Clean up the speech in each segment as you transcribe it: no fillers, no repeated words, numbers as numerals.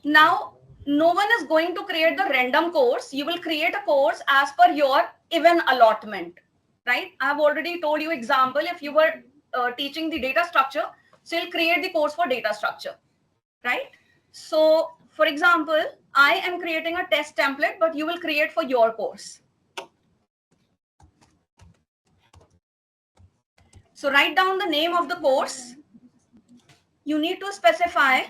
Now, no one is going to create the random course. You will create a course as per your even allotment, right? I have already told you example. If you were teaching the data structure, so you'll create the course for data structure, right? So, for example, I am creating a test template, but you will create for your course. So write down the name of the course. You need to specify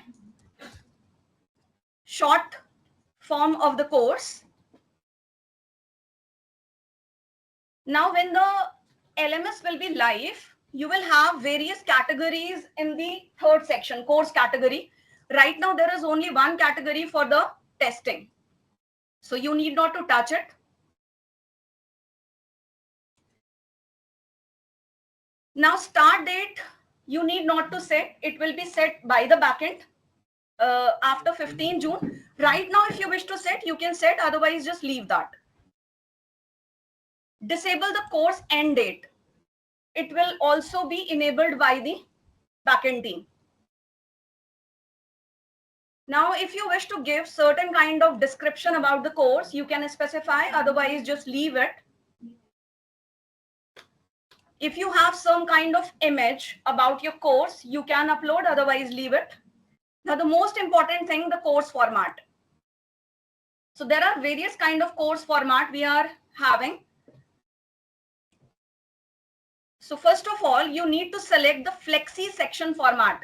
short form of the course. Now, when the LMS will be live, you will have various categories in the third section, course category. Right now, there is only one category for the testing. So you need not to touch it. Now, start date, you need not to set. It will be set by the backend after 15 June. Right now, if you wish to set, you can set. Otherwise, just leave that. Disable the course end date. It will also be enabled by the backend team. Now, if you wish to give certain kind of description about the course, you can specify, otherwise just leave it. If you have some kind of image about your course, you can upload, otherwise leave it. Now, the most important thing, the course format. So there are various kind of course format we are having. So first of all, you need to select the Flexi section format.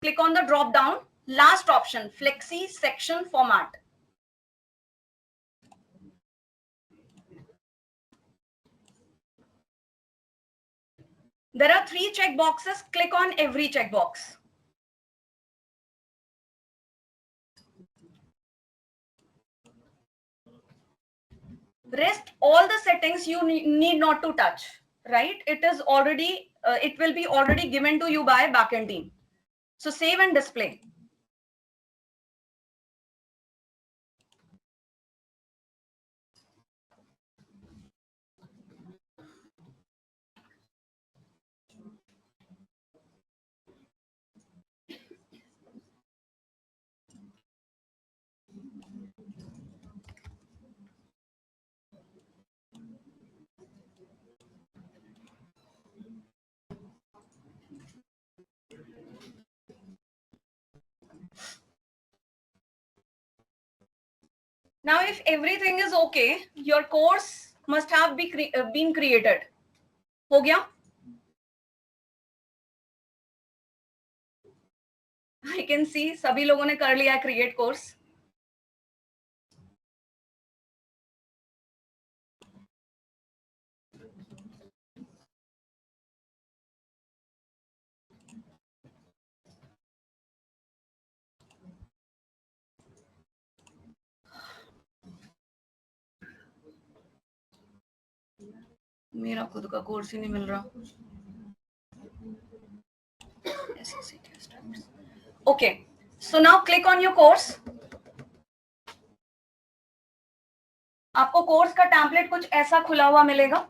Click on the drop down, last option, Flexi section format. There are 3 check boxes. Click on every checkbox. Rest all the settings you need not to touch, right? It is already, it will be already given to you by backend team. So save and display. Now, if everything is okay, your course must have been created. हो गया? I can see सभी लोगों ने कर लिया create course. मेरा खुद का कोर्स ही नहीं मिल रहा. Okay, so now click on your course. आपको कोर्स का टेम्पलेट कुछ ऐसा खुला हुआ मिलेगा.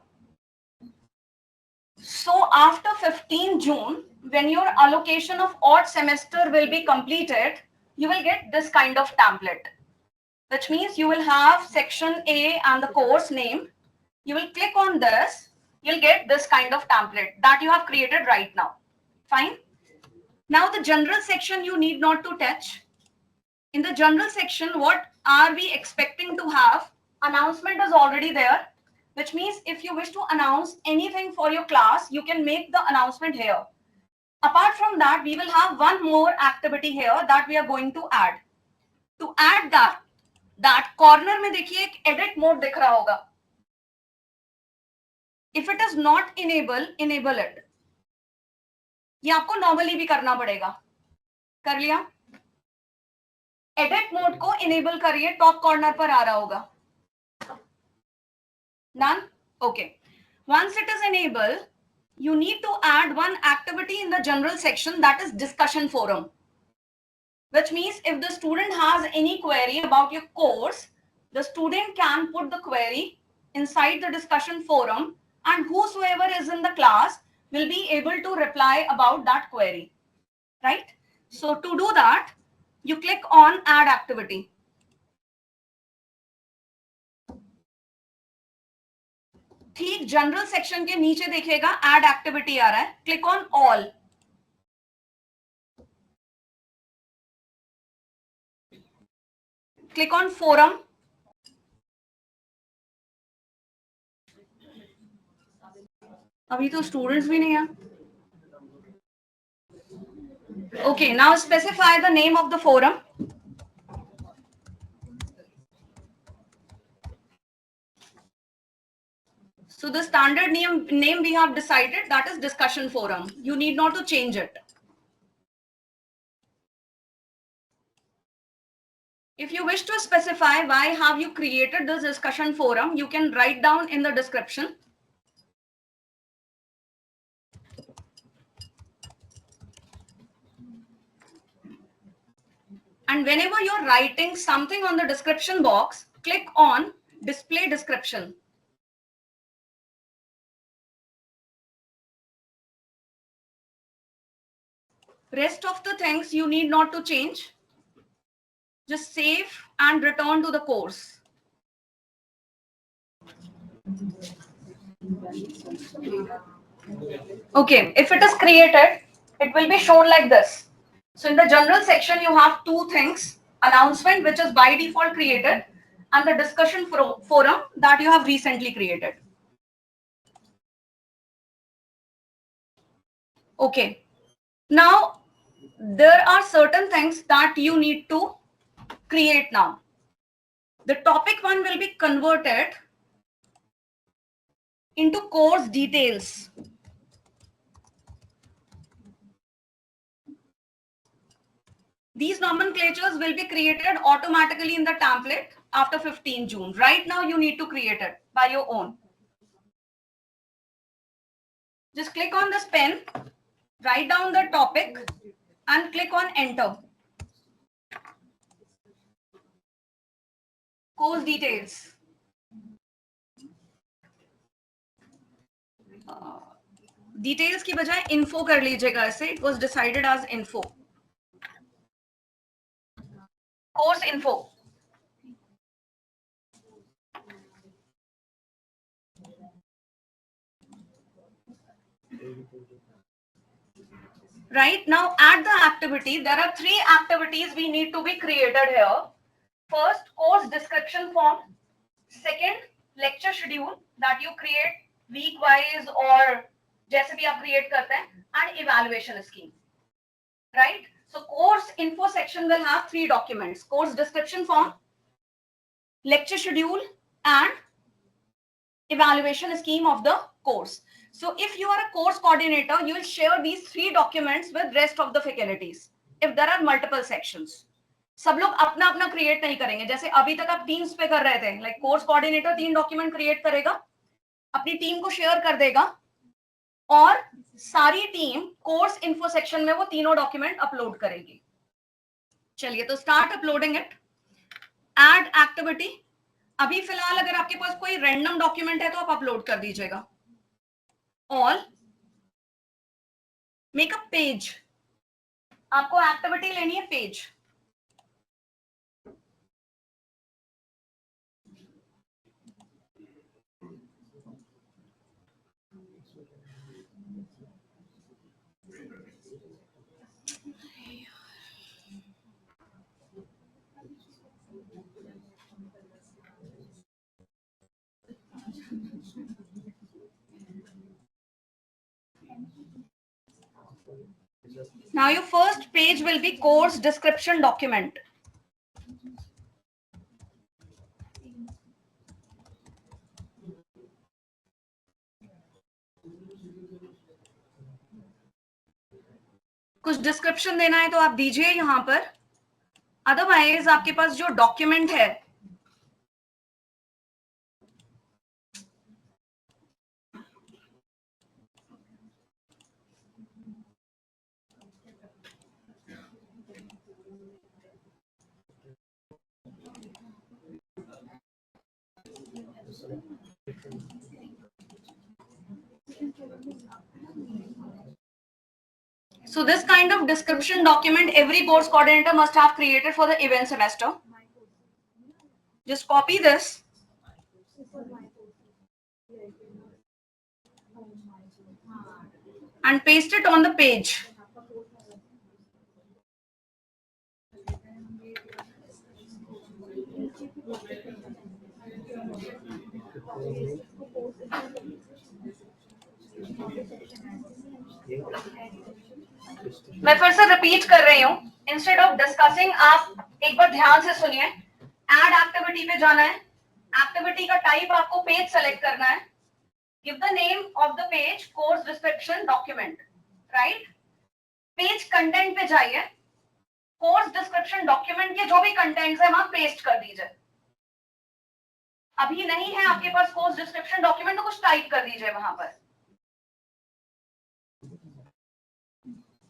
So after 15 June, when your allocation of odd semester will be completed, you will get this kind of template, which means you will have section A and the course name. You will click on this, you'll get this kind of template that you have created right now. Fine. Now the general section you need not to touch. In the general section, what are we expecting to have? Announcement is already there, which means if you wish to announce anything for your class, you can make the announcement here. Apart from that, we will have one more activity here that we are going to add. To add that corner में देखिए एक edit mode दिख रहा होगा. If it is not enable it. ये आपको normally भी करना पड़ेगा. कर लिया? Edit mode को enable करिए, top corner पर आ रहा होगा. Done? Okay. Once it is enabled, you need to add one activity in the general section, that is discussion forum. Which means if the student has any query about your course, the student can put the query inside the discussion forum and whosoever is in the class will be able to reply about that query. Right? So to do that, you click on add activity. ठीक general section के नीचे देखेगा add activity आ रहा है, click on all. Click on forum. अभी तो students भी नहीं है. Okay, now specify the name of the forum. So the standard name we have decided, that is discussion forum. You need not to change it. If you wish to specify why have you created this discussion forum, you can write down in the description. And whenever you're writing something on the description box, click on display description. Rest of the things you need not to change. Just save and return to the course. Okay, if it is created, it will be shown like this. So in the general section, you have two things: announcement, which is by default created, and the discussion forum that you have recently created. Okay. Now, there are certain things that you need to create now. The topic one will be converted into course details. These nomenclatures will be created automatically in the template after 15 June. Right now, you need to create it by your own. Just click on this pen, write down the topic, and click on enter. Course details. Details की बजाय info कर लीजिएगा ऐसे. It was decided as info. Course info. Right now, at the activity, there are 3 activities we need to be created here. First, course description form. Second, lecture schedule that you create week wise or जैसे भी आप create करते हैं, and evaluation scheme. Right? So course info section will have 3 documents: course description form, lecture schedule, and evaluation scheme of the course. So if you are a course coordinator, you will share these 3 documents with rest of the faculties if there are multiple sections. सब लोग अपना अपना create नहीं करेंगे. जैसे अभी तक आप टीम्स पे कर रहे थे, like course coordinator 3 document create करेगा, अपनी टीम को शेयर कर देगा, और सारी टीम कोर्स इन्फो सेक्शन में वो तीनों डॉक्यूमेंट अपलोड करेगी. चलिए, तो start uploading it. Add activity. अभी फिलहाल अगर आपके पास कोई रैंडम डॉक्यूमेंट है तो आप अपलोड कर दीजिएगा. ऑल. Make a page. आपको एक्टिविटी लेनी है page. Now your first page will be course description document. कुछ डिस्क्रिप्शन देना है तो आप दीजिए यहां पर. अदरवाइज आपके पास जो डॉक्यूमेंट है, So this kind of description document every course coordinator must have created for the event semester. Just copy this and paste it on the page. मैं फिर से रिपीट कर रही हूँ, इंस्टेड ऑफ डिस्कसिंग आप एक बार ध्यान से सुनिए. एड एक्टिविटी पे जाना है, एक्टिविटी का टाइप आपको पेज सेलेक्ट करना है, give the name of the page course description document, right. Page content पे जाइए, कोर्स डिस्क्रिप्शन डॉक्यूमेंट के जो भी कंटेंट्स है वहां पेस्ट कर दीजिए. अभी नहीं है आपके पास कोर्स डिस्क्रिप्शन डॉक्यूमेंट तो कुछ टाइप कर दीजिए वहां पर.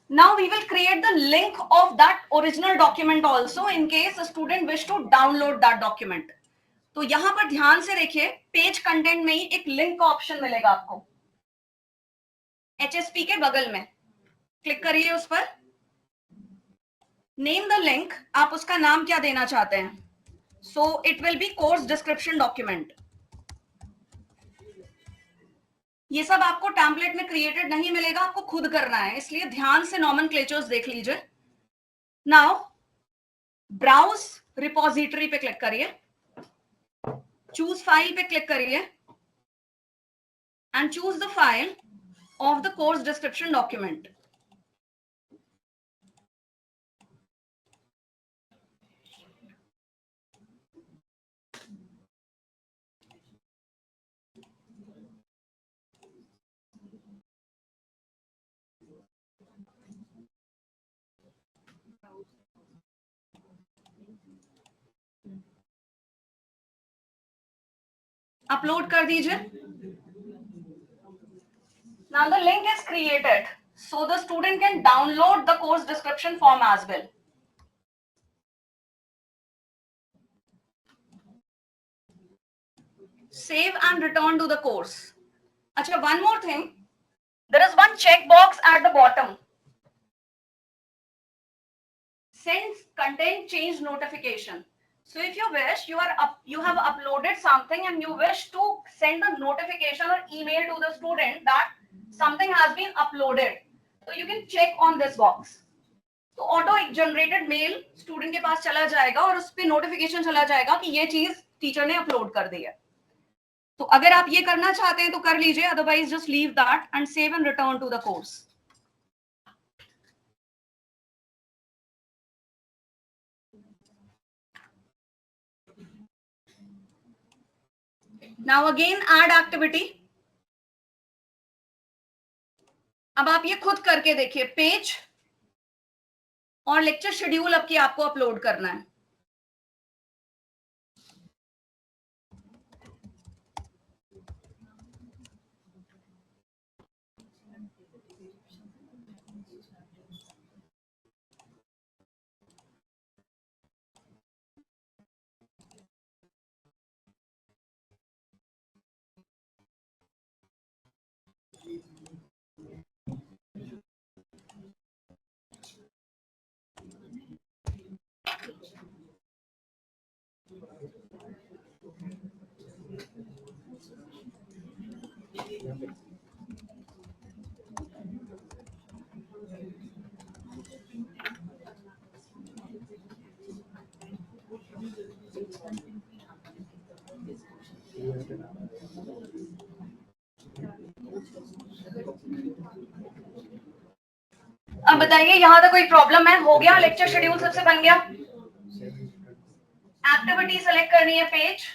Now we will create the link of that original document also in case a student wish to download that document. तो यहां पर ध्यान से देखिए, पेज कंटेंट में ही एक लिंक का ऑप्शन मिलेगा आपको, HSP के बगल में क्लिक करिए उस पर. नेम द लिंक, आप उसका नाम क्या देना चाहते हैं. So it will be course description document. ये सब आपको टेम्पलेट में क्रिएटेड नहीं मिलेगा, आपको खुद करना है, इसलिए ध्यान से नॉमेनक्लेचर्स देख लीजिए. नाउ ब्राउज रिपोजिटरी पे क्लिक करिए, चूज फाइल पे क्लिक करिए and choose the file of the course description document. Upload कर दीजिए. Now the link is created, so the student can download the course description form as well. Save and return to the course. Acha, one more thing. There is one checkbox at the bottom. Send content change notification. So if you wish, you have uploaded something and you wish to send a notification or email to the student that something has been uploaded, so you can check on this box. तो auto एक generated male student के पास चला जाएगा और उस पे notification चला जाएगा कि ये चीज टीचर ने अपलोड कर दी है. तो अगर आप ये करना चाहते हैं तो कर लीजिए, otherwise just leave that and save and return to the course. Now again add activity. अब आप ये खुद करके देखिए, पेज और लेक्चर शेड्यूल अब की आपको अपलोड करना है. अब बताइए यहां तक कोई प्रॉब्लम है? हो गया, लेक्चर शेड्यूल सबसे बन गया. एक्टिविटी सेलेक्ट करनी है, पेज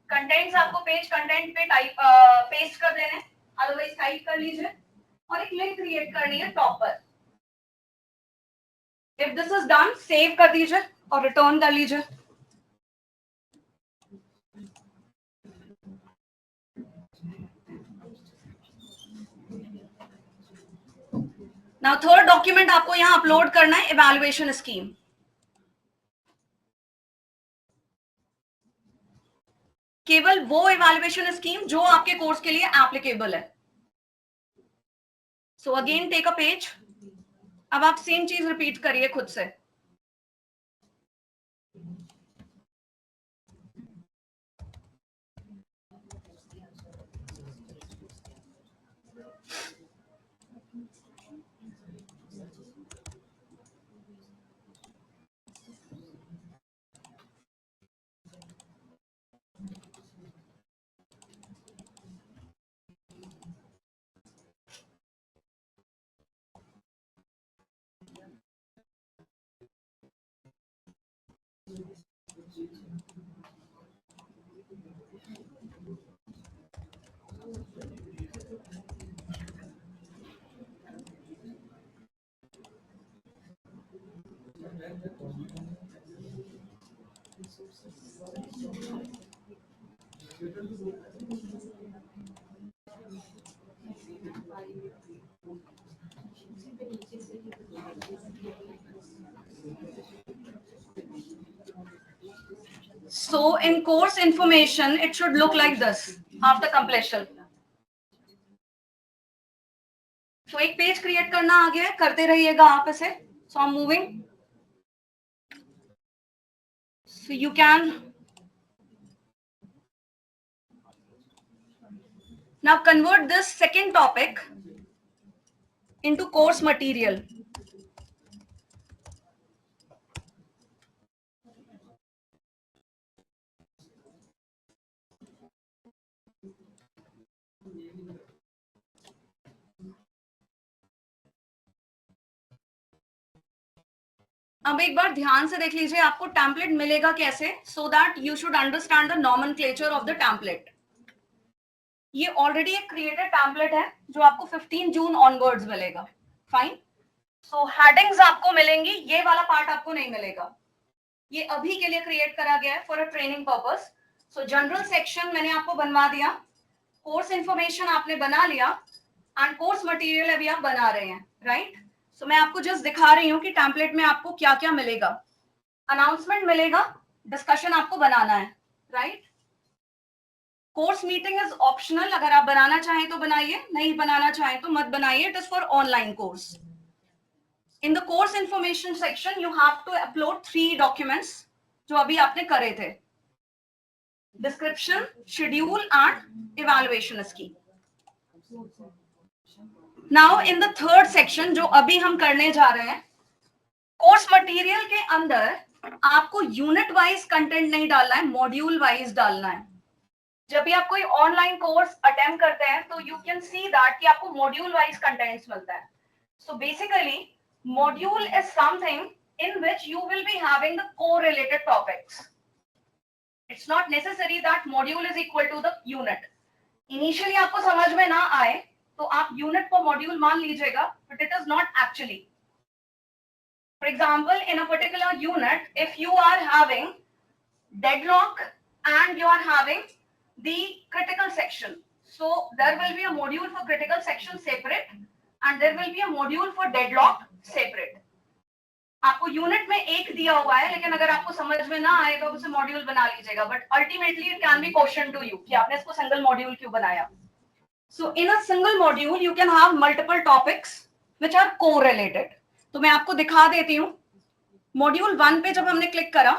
कंटेंट्स आपको पेज कंटेंट पे टाइप पेस्ट कर देने, अदरवाइज टाइप कर लीजिए और एक लिंक क्रिएट करनी है टॉप पर. If this is done, save कर दीजिए और रिटर्न कर लीजिए. नाउ थर्ड डॉक्यूमेंट आपको यहां अपलोड करना है, इवैल्यूएशन स्कीम. केवल वो इवैल्यूएशन स्कीम जो आपके कोर्स के लिए एप्लीकेबल है. So again take a page, अब आप सेम चीज रिपीट करिए खुद से. So in course information, it should look like this after completion. So एक पेज क्रिएट करना आ गया है, करते रहिएगा आप इसे. So I'm moving. So you can now convert this second topic into course material. अब एक बार ध्यान से देख लीजिए आपको टेम्पलेट मिलेगा कैसे, सो that you should understand the nomenclature of the template. ये ऑलरेडी एक क्रिएटेड टेम्पलेट है जो आपको 15 जून ऑनवर्ड्स मिलेगा. फाइन. सो हेडिंग्स आपको मिलेंगी, ये वाला पार्ट आपको नहीं मिलेगा. ये अभी के लिए क्रिएट करा गया है for a training purpose. So general section मैंने आपको बनवा दिया, कोर्स इंफॉर्मेशन आपने बना लिया, एंड कोर्स मटेरियल अभी आप बना रहे हैं, राइट. सो मैं आपको जस्ट दिखा रही हूँ कि टेम्पलेट में आपको क्या क्या मिलेगा. अनाउंसमेंट मिलेगा, डिस्कशन आपको बनाना है, right. Course meeting is optional, अगर आप बनाना चाहें तो बनाइए, नहीं बनाना चाहें तो मत बनाइए. It is for online course. In the course information section you have to upload 3 documents जो अभी आपने करे थे. डिस्क्रिप्शन, शेड्यूल एंड इवैल्यूएशन इसकी. Now in the third section जो अभी हम करने जा रहे हैं, कोर्स मटेरियल के अंदर आपको यूनिट वाइज कंटेंट नहीं डालना है, मॉड्यूल वाइज डालना है. जब भी आप कोई ऑनलाइन कोर्स अटेम्प्ट करते हैं तो यू कैन सी दैट कि आपको मॉड्यूल वाइज कंटेंट्स मिलता है. So basically module is something in which you will be having the correlated topics. It's not necessary that module is equal to the unit. Initially आपको समझ में ना आए तो आप unit को module मान लीजिएगा, but it is not actually. For example, in a particular unit, if you are having deadlock and you are having the critical section, so there will be a module for critical section separate and there will be a module for deadlock separate. आपको unit में एक दिया हुआ है, लेकिन अगर आपको समझ में ना आए तो उसे मॉड्यूल बना लीजिएगा, but ultimately it can be question to you कि आपने इसको सिंगल मॉड्यूल क्यों बनाया. So in a single module you can have multiple topics which are correlated. तो मैं आपको दिखा देती हूँ. मॉड्यूल 1 पे जब हमने क्लिक करा,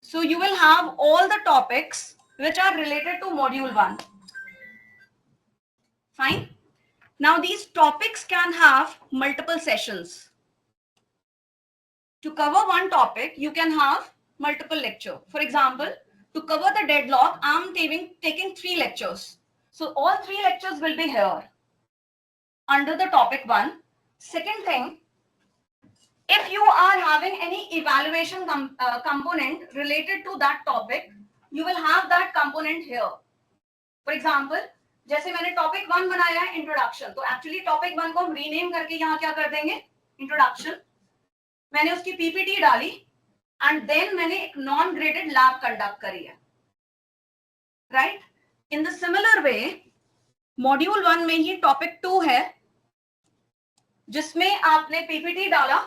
so you will have all the topics which are related to module 1. Fine. Now these topics can have multiple sessions. To cover one topic, you can have multiple lecture. For example, to cover the deadlock, I'm taking 3 lectures. So all 3 lectures will be here under the topic 1. Second thing, if you are having any evaluation component related to that topic, you will have that component here. For example, जैसे मैंने topic 1 बनाया है introduction, तो actually topic 1 को हम rename करके यहाँ क्या कर देंगे, introduction. मैंने उसकी पीपीटी डाली एंड देन मैंने एक नॉन ग्रेडेड लैब कंडक्ट करी है, right. In the similar way module 1 में ही टॉपिक 2 है जिसमें आपने पीपीटी डाला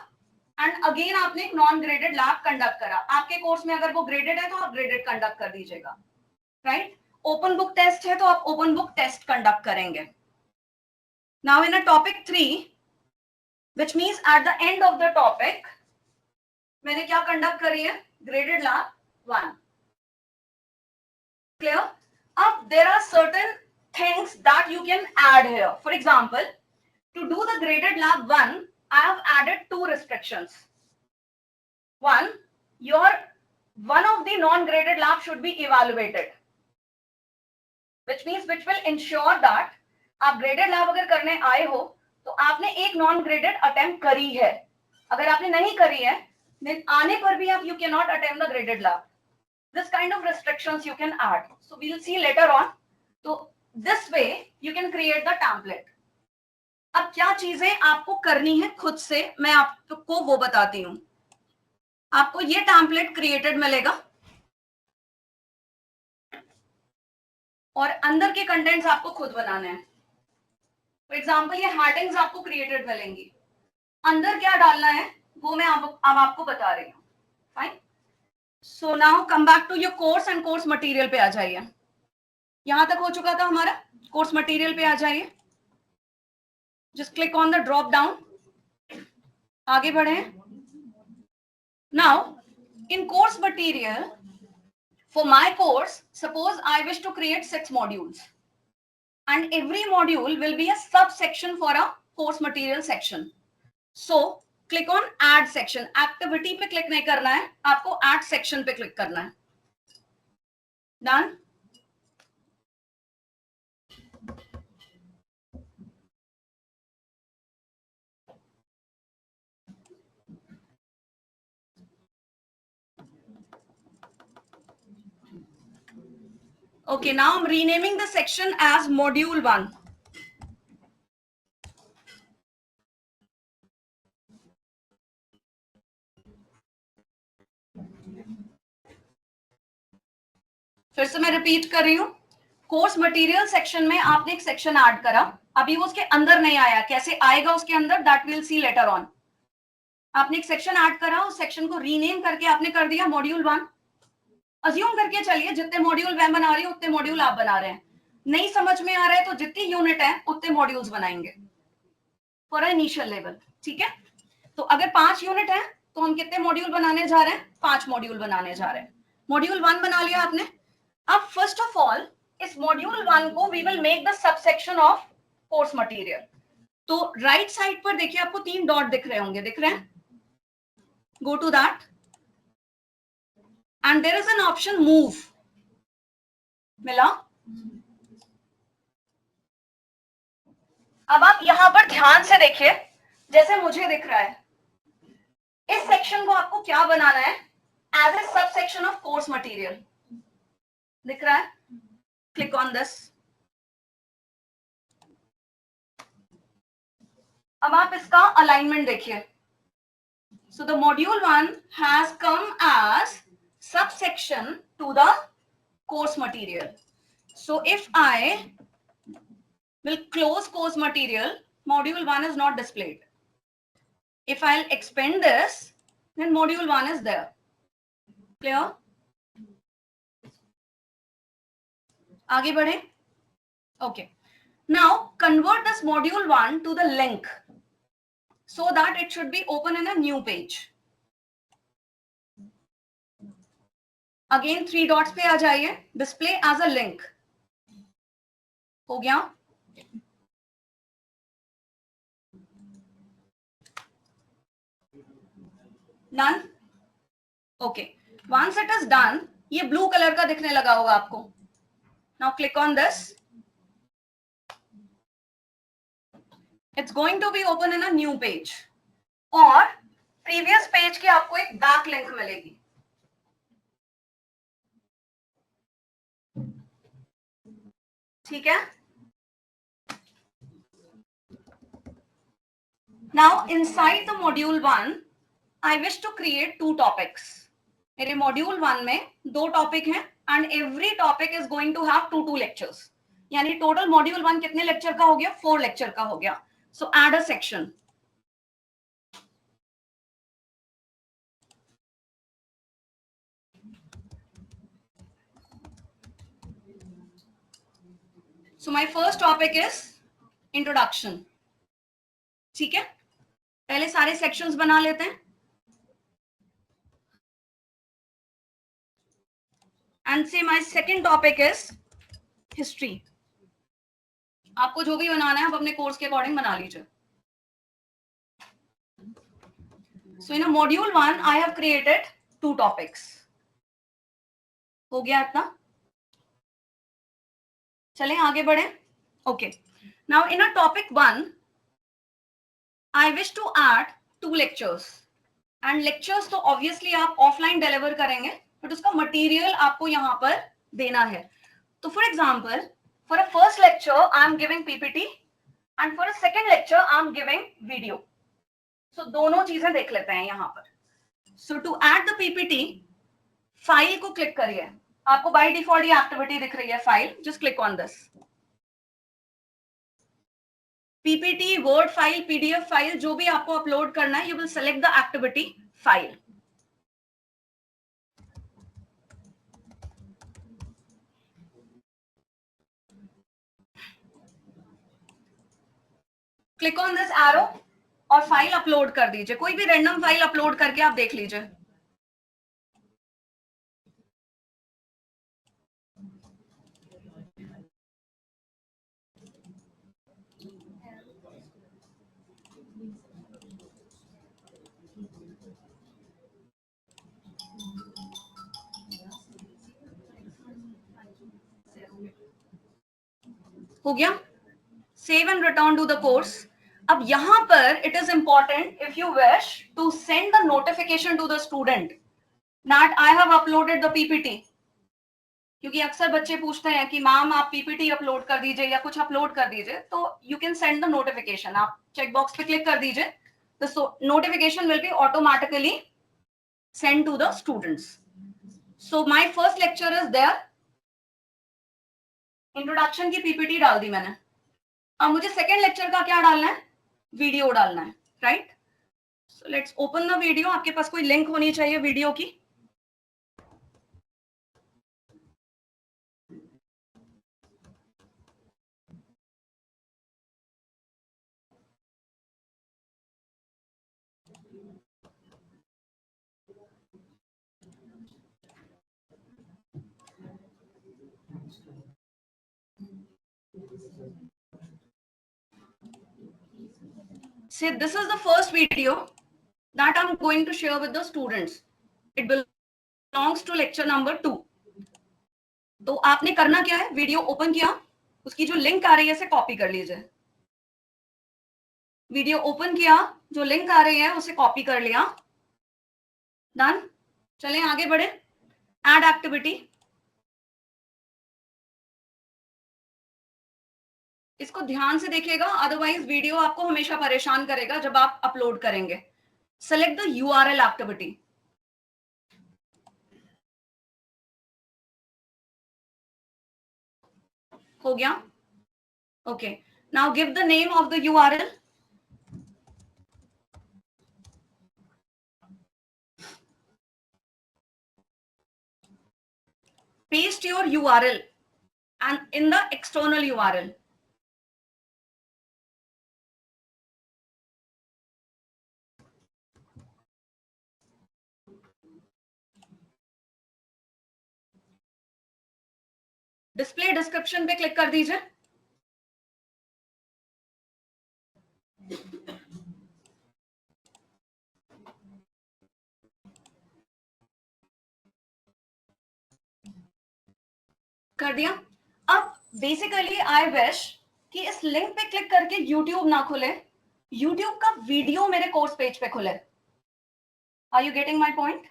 एंड अगेन आपने एक नॉन ग्रेडेड लैब कंडक्ट करा. आपके कोर्स में अगर वो ग्रेडेड है तो आप ग्रेडेड कंडक्ट कर दीजिएगा, राइट. ओपन बुक टेस्ट है तो आप ओपन बुक टेस्ट कंडक्ट करेंगे. Now in a topic 3 which means at the end of the topic मैंने क्या कंडक्ट करी है, graded lab 1. Clear? Up there are certain things that you can add here. For example, to do the graded lab 1, I have added 2 restrictions. One, one of the non-graded lab should be evaluated, which means which will ensure that आप graded lab अगर करने आए हो तो आपने एक non graded attempt करी है. अगर आपने नहीं करी है, आने पर भी आप you cannot attempt the graded lab. This kind of restrictions you can add. So we'll see later on. So this way you can create the template. अब क्या चीजें आपको करनी है खुद से, मैं आपको वो बताती हूँ. आपको ये टेम्पलेट क्रिएटेड मिलेगा और अंदर के कंटेंट्स आपको खुद बनाने हैं. फॉर एग्जाम्पल ये हेडिंग्स आपको क्रिएटेड मिलेंगी, अंदर क्या डालना है वो मैं अब आपको बता रही हूँ. Fine. So now come back to your course and course material पे आ जाइए. यहां तक हो चुका था हमारा. कोर्स मटेरियल पे आ जाइए. Just click on the drop down. आगे बढ़े. Now in course material, for my course, suppose I wish to create 6 modules and every module will be a subsection for a course material section. So click on add section. Activity पे click नहीं करना है, आपको add section पे click करना है. Done. Okay, now I'm renaming the section as module 1. फिर से मैं रिपीट कर रही हूँ. कोर्स मटेरियल सेक्शन में आपने एक सेक्शन ऐड करा, अभी वो उसके अंदर नहीं आया. कैसे आएगा उसके अंदर, that will see later on. आपने एक सेक्शन ऐड करा, उस सेक्शन को रीनेम करके आपने कर दिया मॉड्यूल 1. अज्यूम करके चलिए जितने मॉड्यूल मैं बना रही हूँ उतने मॉड्यूल आप बना रहे हैं. नहीं समझ में आ रहा है तो जितनी यूनिट है उतने मॉड्यूल्स बनाएंगे फॉर इनिशियल लेवल. ठीक है. तो अगर 5 यूनिट है तो हम कितने मॉड्यूल बनाने जा रहे हैं, 5 मॉड्यूल बनाने जा रहे हैं. मॉड्यूल 1 बना लिया आपने. अब फर्स्ट ऑफ ऑल इस मॉड्यूल 1 को we will make the subsection of course material. तो राइट साइड पर देखिए आपको 3 डॉट दिख रहे होंगे, दिख रहे हैं. Go to that and there is an option move. मिला. अब आप यहां पर ध्यान से देखिए, जैसे मुझे दिख रहा है. इस सेक्शन को आपको क्या बनाना है, as a sub section of course material. दिख रहा है. Click on this. अब आप इसका अलाइनमेंट देखिए. So the module 1 has come as subsection to the course material. So if I will close course material, module 1 is not displayed. If I'll expand this, then module 1 is there. Clear? आगे बढ़े. Okay. Now convert this module 1 to the link so that it should be open in a new page. Again 3 dots पे आ जाइए. Display as a link. हो गया. Done. Okay. Once it is done, ये blue colour का दिखने लगा होगा आपको. Now click on this. Its going to be open in a new page और प्रीवियस पेज की आपको एक बैक लिंक मिलेगी. ठीक है. Now inside the module 1 I wish to create 2 topics. मेरे मॉड्यूल 1 में 2 टॉपिक हैं and every topic is going to have 2 lectures. यानी टोटल मॉड्यूल 1 कितने लेक्चर का हो गया, 4 लेक्चर का हो गया. So add a section. So my first topic is introduction. ठीक है. पहले सारे सेक्शंस बना लेते हैं एंड से my second topic is history. आपको जो भी बनाना है आप अपने कोर्स के अकॉर्डिंग बना लीजिए। So in module 1 I have created 2 topics. हो गया इतना? चलें आगे बढ़े। Okay, now in topic 1 I wish to add 2 lectures and lectures तो ऑब्वियसली आप ऑफलाइन डिलीवर करेंगे बट उसका मटेरियल आपको यहां पर देना है। तो for example for a first lecture I am giving PPT and for a second lecture I am giving video. So दोनों चीजें देख लेते हैं यहां पर। So to add the PPT file को क्लिक करिए। आपको बाय डिफॉल्ट ये एक्टिविटी दिख रही है file, just click on this. PPT, word file, PDF file, जो भी आपको अपलोड करना है, you will select the activity file. Click on this arrow और फाइल अपलोड कर दीजिए। कोई भी रैंडम फाइल अपलोड करके आप देख लीजिए। हो गया? Save and return to the course. अब यहां पर it is important if you wish to send the notification to the student that I have uploaded the PPT, क्योंकि अक्सर बच्चे पूछते हैं कि मैम आप पीपीटी अपलोड कर दीजिए या कुछ अपलोड कर दीजिए, तो you can send the notification. आप चेक बॉक्स पे क्लिक कर दीजिए, the notification will be automatically send to the students. So my first lecture is there. Introduction की पीपीटी डाल दी मैंने। अब मुझे सेकेंड लेक्चर का क्या डालना है? वीडियो डालना है, right? So let's open the video. आपके पास कोई लिंक होनी चाहिए वीडियो की। See, this is the first video that I'm going to share with the students. It belongs to lecture number 2. तो आपने करना क्या है? वीडियो ओपन किया, उसकी जो लिंक आ रही है उसे कॉपी कर लीजिए। वीडियो ओपन किया, जो लिंक आ रही है उसे कॉपी कर लिया। डन। चलें आगे बढ़े। Add activity. इसको ध्यान से देखिएगा, अदरवाइज वीडियो आपको हमेशा परेशान करेगा जब आप अपलोड करेंगे। Select the URL activity. हो गया? Okay, now give the name of the URL. Paste your URL and in the external URL. Display description पे क्लिक कर दीजिए। कर दिया। अब बेसिकली आई विश कि इस लिंक पे क्लिक करके YouTube ना खुले, YouTube का वीडियो मेरे कोर्स पेज पे खुले। Are you getting my point?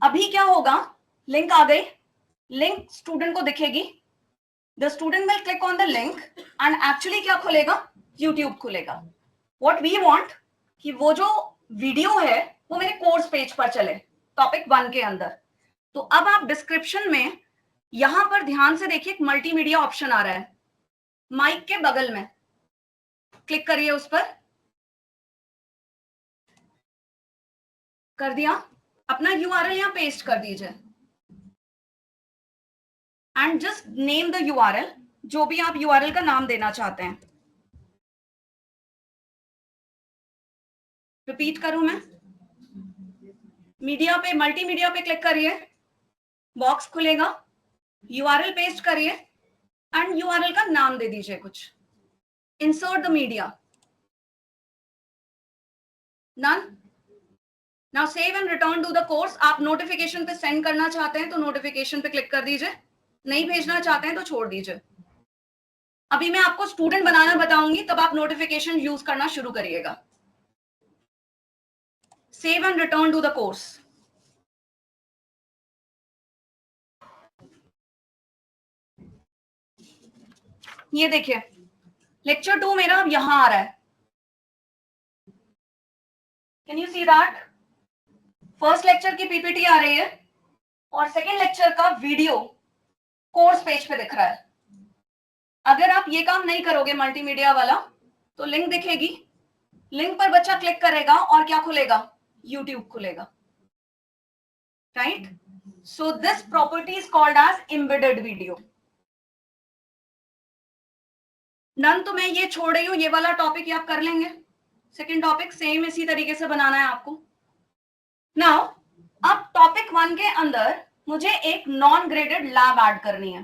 अभी क्या होगा? लिंक आ गई, लिंक स्टूडेंट को दिखेगी, the student will click on the link and actually क्या खुलेगा? YouTube खुलेगा। व्हाट वी वांट कि वो जो वीडियो है वो मेरे कोर्स पेज पर चले, टॉपिक 1 के अंदर। तो अब आप डिस्क्रिप्शन में यहां पर ध्यान से देखिए, एक मल्टीमीडिया ऑप्शन आ रहा है माइक के बगल में, क्लिक करिए उस पर। कर दिया। अपना यूआरएल यहां पेस्ट कर दीजिए and just name the URL, जो भी आप यूआरएल का नाम देना चाहते हैं। रिपीट करूं मैं? मीडिया पे, मल्टीमीडिया पे क्लिक करिए, बॉक्स खुलेगा, यूआरएल पेस्ट करिए एंड यूआरएल का नाम दे दीजिए कुछ, insert the media, done. Now save and return to the course. आप नोटिफिकेशन पे सेंड करना चाहते हैं तो नोटिफिकेशन पे क्लिक कर दीजिए, नहीं भेजना चाहते हैं तो छोड़ दीजिए। अभी मैं आपको स्टूडेंट बनाना बताऊंगी, तब आप नोटिफिकेशन यूज करना शुरू करिएगा। Save and return to the course. ये देखिए लेक्चर 2 मेरा अब यहां आ रहा है, can you see that? First lecture की पीपीटी आ रही है और सेकेंड लेक्चर का वीडियो कोर्स पेज पे दिख रहा है। अगर आप ये काम नहीं करोगे मल्टीमीडिया वाला, तो लिंक दिखेगी, लिंक पर बच्चा क्लिक करेगा और क्या खुलेगा? यूट्यूब खुलेगा, right? So this property is called as embedded video. None, तो मैं ये छोड़ रही हूं, ये वाला टॉपिक आप कर लेंगे। सेकेंड टॉपिक सेम इसी तरीके से बनाना है आपको। नाउ अब टॉपिक 1 के अंदर मुझे एक नॉन ग्रेडेड लैब ऐड करनी है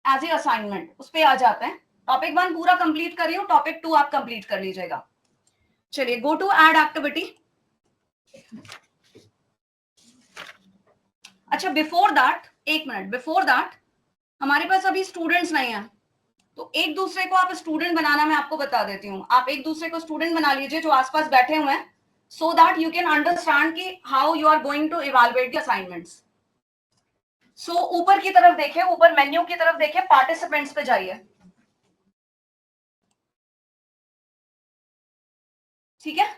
एज ए असाइनमेंट, उस पर आ जाते हैं। टॉपिक 1 पूरा कंप्लीट कर रही हूँ, टॉपिक 2 आप कंप्लीट कर लीजिएगा। चलिए, गो टू ऐड एक्टिविटी। अच्छा, बिफोर दैट, एक मिनट, बिफोर दैट हमारे पास अभी स्टूडेंट्स नहीं है, तो एक दूसरे को आप स्टूडेंट बनाना मैं आपको बता देती हूँ। आप एक दूसरे को स्टूडेंट बना लीजिए जो आसपास बैठे हुए हैं, so that you can understand कि how you are going to evaluate the assignments. So ऊपर की तरफ देखिए, ऊपर मेन्यू की तरफ देखिए, पार्टिसिपेंट्स पे जाइए, ठीक है?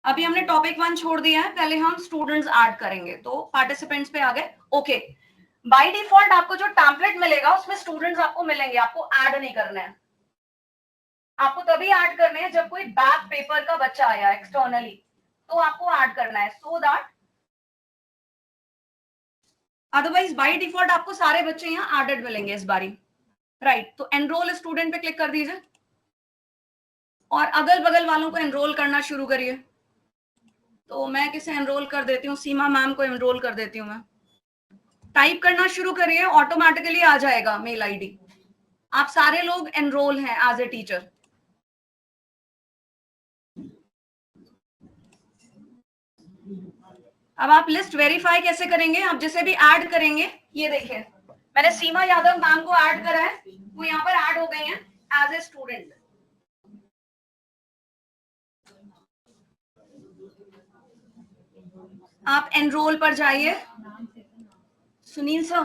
अभी हमने टॉपिक 1 छोड़ दिया है, पहले हम स्टूडेंट्स ऐड करेंगे, तो पार्टिसिपेंट्स पे आ गए। ओके, बाय डिफॉल्ट आपको जो टैम्पलेट मिलेगा उसमें स्टूडेंट्स आपको मिलेंगे, आपको ऐड नहीं करना है। आपको तभी ऐड करने हैं जब कोई बैक पेपर का बच्चा आया एक्सटर्नली, तो आपको ऐड करना है, so that otherwise by default आपको सारे बच्चे यहाँ एडेड मिलेंगे इस बारी, राइट? तो एनरोल स्टूडेंट पे क्लिक कर दीजिए और अगल बगल वालों को एनरोल करना शुरू करिए। तो मैं किसे एनरोल कर देती हूँ? सीमा मैम को एनरोल कर देती हूँ मैं। टाइप करना शुरू करिए, ऑटोमेटिकली आ जाएगा मेल आईडी। आप सारे लोग एनरोल हैं एज ए टीचर। अब आप लिस्ट वेरीफाई कैसे करेंगे? आप जिसे भी ऐड करेंगे, ये देखिए मैंने सीमा यादव मैम को ऐड करा है, वो यहाँ पर ऐड हो गई हैं एज ए स्टूडेंट। आप एनरोल पर जाइए। सुनील सर,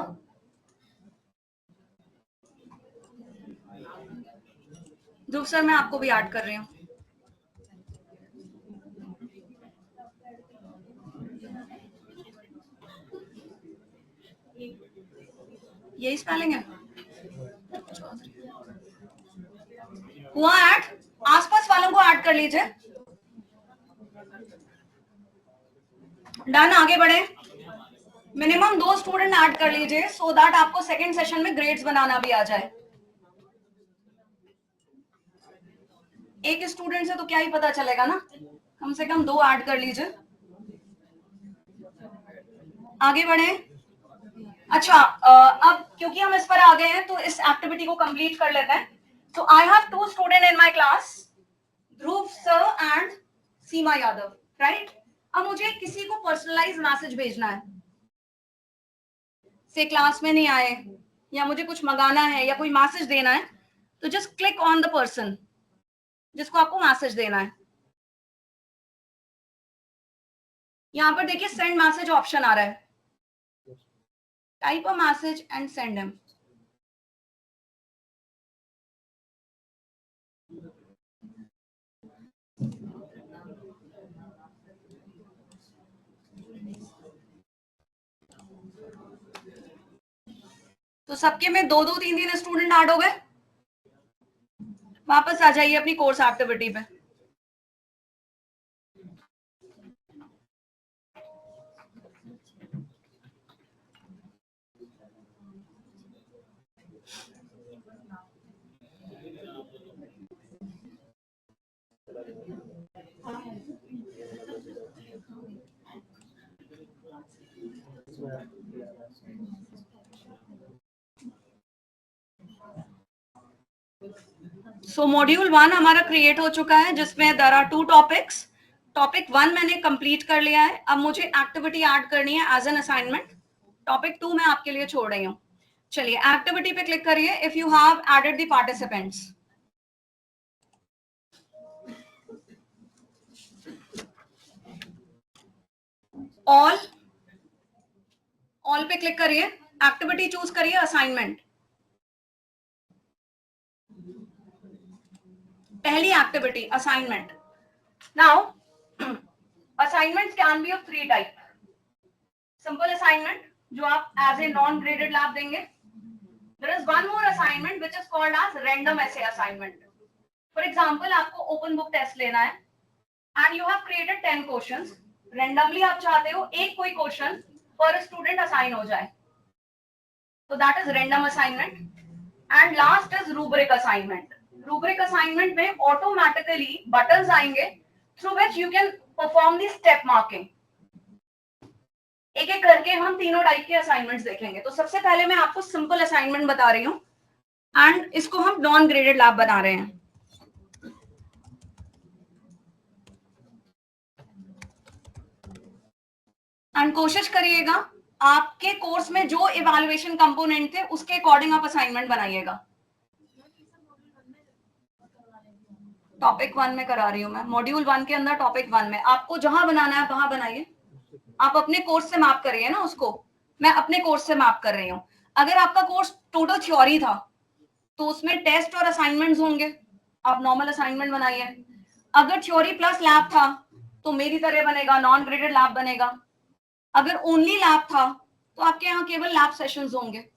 ध्रुव सर, मैं आपको भी ऐड कर रही हूँ। यही स्पेलिंग है, हुआ ऐड। आसपास वालों को ऐड कर लीजिए। डन, आगे बढ़े। मिनिमम 2 स्टूडेंट ऐड कर लीजिए, सो दैट आपको सेकंड सेशन में ग्रेड्स बनाना भी आ जाए। एक स्टूडेंट से तो क्या ही पता चलेगा ना, कम से कम 2 ऐड कर लीजिए। आगे बढ़े। अच्छा, अब क्योंकि हम इस पर आ गए हैं तो इस एक्टिविटी को कंप्लीट कर लेते हैं। तो I have 2 student in my class, Dhruv sir and Seema Yadav, right? अब मुझे किसी को पर्सनलाइज मैसेज भेजना है, से क्लास में नहीं आए या मुझे कुछ मंगाना है या कोई मैसेज देना है, तो just click on the person जिसको आपको मैसेज देना है। यहाँ पर देखिए सेंड मैसेज ऑप्शन आ रहा है, type a message and send him. तो सबके में 2-2 3-3 स्टूडेंट ऐड हो गए। वापस आ जाइए अपनी कोर्स एक्टिविटी पे। सो मॉड्यूल 1 हमारा क्रिएट हो चुका है, जिसमें देयर आर 2 टॉपिक्स. टॉपिक 1 मैंने कंप्लीट कर लिया है. अब मुझे एक्टिविटी ऐड करनी है एज एन असाइनमेंट. टॉपिक 2 मैं आपके लिए छोड़ रही हूँ. चलिए एक्टिविटी पे क्लिक करिए. If you have added the participants, all पे क्लिक करिए. एक्टिविटी चूज करिए असाइनमेंट. पहली activity assignment. Now assignments can be of 3 type. Simple assignment जो आप as a non graded lab देंगे. There is one more assignment which is called as random essay assignment. For example आपको open book test लेना है and you have created 10 questions. Randomly आप चाहते हो एक कोई क्वेश्चन पर स्टूडेंट असाइन हो जाए, तो that is random assignment. And last is rubric assignment. Rubric assignment में ऑटोमेटिकली बटन्स आएंगे through which you can perform the step marking. एक एक करके हम तीनों टाइप के असाइनमेंट्स देखेंगे. तो सबसे पहले मैं आपको सिंपल असाइनमेंट बता रही हूँ एंड इसको हम नॉन ग्रेडेड लैब बना रहे हैं. एंड कोशिश करिएगा आपके कोर्स में जो इवैल्यूएशन कंपोनेंट थे उसके अकॉर्डिंग आप असाइनमेंट बनाइएगा. टॉपिक 1 में करा रही हूँ मैं. मॉड्यूल 1 के अंदर टॉपिक 1 में आपको जहां बनाना है वहां बनाइए. आप अपने कोर्स से मैप करिए ना उसको. मैं अपने कोर्स से मैप कर रही हूँ. अगर आपका कोर्स टोटल थ्योरी था तो उसमें टेस्ट और असाइनमेंट्स होंगे. आप नॉर्मल असाइनमेंट बनाइए. अगर थ्योरी प्लस लैब था तो मेरी तरह बनेगा, नॉन ग्रेडेड लैब बनेगा. अगर ओनली लैब था तो आपके यहाँ केवल लैब सेशंस होंगे.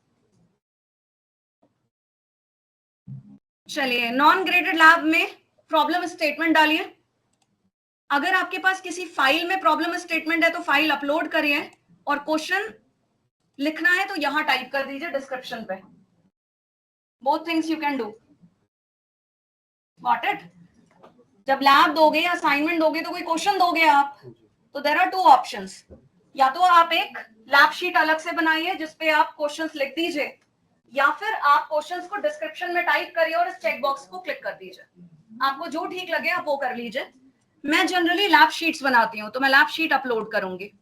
चलिए नॉन ग्रेडेड लैब में प्रॉब्लम स्टेटमेंट डालिए. अगर आपके पास किसी फाइल में प्रॉब्लम स्टेटमेंट है तो फाइल अपलोड करिए और क्वेश्चन लिखना है तो यहां टाइप कर दीजिए डिस्क्रिप्शन पे. Both things you can do. Got it. जब लैब दोगे या असाइनमेंट दोगे तो कोई क्वेश्चन दोगे आप, तो देयर आर 2 ऑप्शंस. या तो आप एक लैब शीट अलग से बनाइए जिसपे आप क्वेश्चंस लिख दीजिए, या फिर आप क्वेश्चंस को डिस्क्रिप्शन में टाइप करिए और इस चेक बॉक्स को क्लिक कर दीजिए. आपको जो ठीक लगे आप वो कर लीजिए. मैं जनरली लैब शीट्स बनाती हूँ तो मैं लैब शीट अपलोड करूंगी.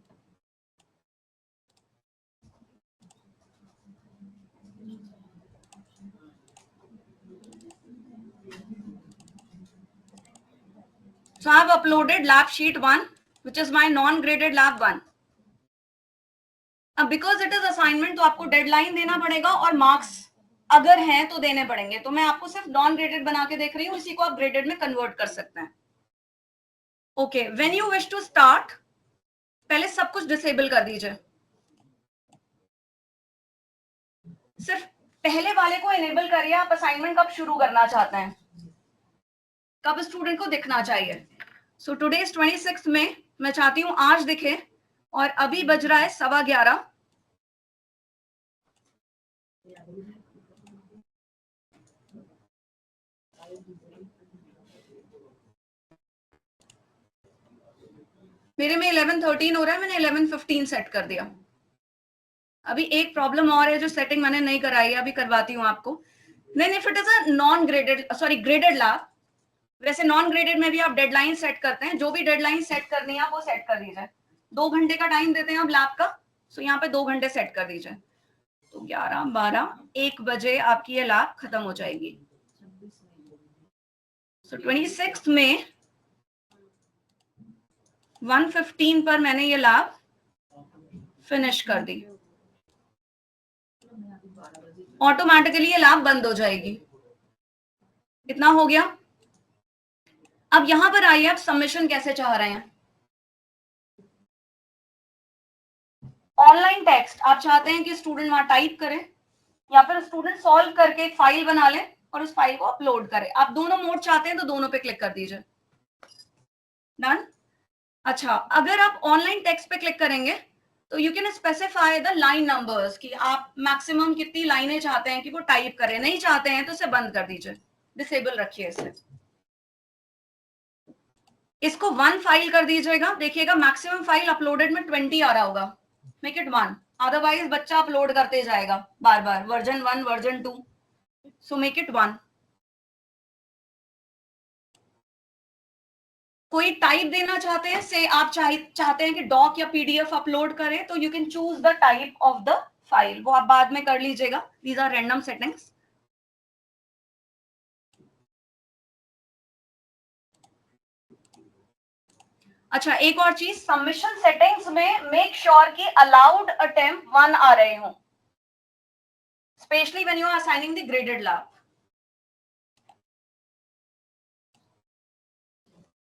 So I have uploaded lab sheet 1, which is my non-graded lab 1. अब बिकॉज इट इज असाइनमेंट तो आपको डेडलाइन देना पड़ेगा और मार्क्स अगर हैं तो देने पड़ेंगे. तो मैं आपको सिर्फ नॉन ग्रेडेड बना के देख रही हूँ. इसी को आप ग्रेडेड में कन्वर्ट कर सकते हैं. Okay, when you wish to start पहले सब कुछ डिसेबल कर दीजिए. सिर्फ पहले वाले को इनेबल करिए. आप असाइनमेंट कब शुरू करना चाहते हैं, कब स्टूडेंट को दिखना चाहिए. सो टुडे इज 26 में. मैं चाहती हूँ आज दिखे और अभी बज रहा है 11:15. मेरे में 11:13 हो रहा है. मैंने 11:15 सेट कर दिया. अभी एक प्रॉब्लम और है जो सेटिंग मैंने नहीं कराई है, अभी करवाती हूँ आपको. Then if it is a non graded graded lab, वैसे नॉन ग्रेडेड में भी आप डेडलाइन सेट करते हैं. जो भी डेडलाइन सेट करनी है वो सेट कर दीजिए. 2 घंटे का टाइम देते हैं आप लैब का, सो यहाँ पे 2 घंटे सेट कर दीजिए. तो 11, 12, 1 बजे आपकी ये लैब खत्म हो जाएगी. सो 26 में 1:15 पर मैंने ये लैब फिनिश कर दी. ऑटोमेटिकली ये लैब बंद हो जाएगी. इतना हो गया. अब यहां पर आइए, आप सबमिशन कैसे चाह रहे हैं. ऑनलाइन टेक्स्ट आप चाहते हैं कि स्टूडेंट वहां टाइप करे या फिर स्टूडेंट सॉल्व करके एक फाइल बना ले और उस फाइल को अपलोड करे. आप दोनों मोड चाहते हैं तो दोनों पे क्लिक कर दीजिए. डन. अच्छा, अगर आप ऑनलाइन टेक्स्ट पे क्लिक करेंगे तो you can specify the line numbers कि आप मैक्सिमम कितनी लाइनें चाहते हैं कि वो टाइप करें. नहीं चाहते हैं तो इसे बंद कर दीजिए, डिसेबल रखिए इसे. इसको 1 फाइल कर दीजिएगा. देखिएगा मैक्सिमम फाइल अपलोडेड में 20 आ रहा होगा. Make it 1. अदरवाइज बच्चा अपलोड करते जाएगा बार बार, version 1 version 2, so make it 1. कोई टाइप देना चाहते हैं, से आप चाहते हैं कि डॉक या पीडीएफ अपलोड करें, तो you can choose the type of the file, वो आप बाद में कर लीजिएगा. These are random settings. अच्छा, एक और चीज, सबमिशन सेटिंग्स में मेक श्योर कि अलाउड अटेम्प्ट 1 आ रहे हो, specially when you are assigning the graded lab.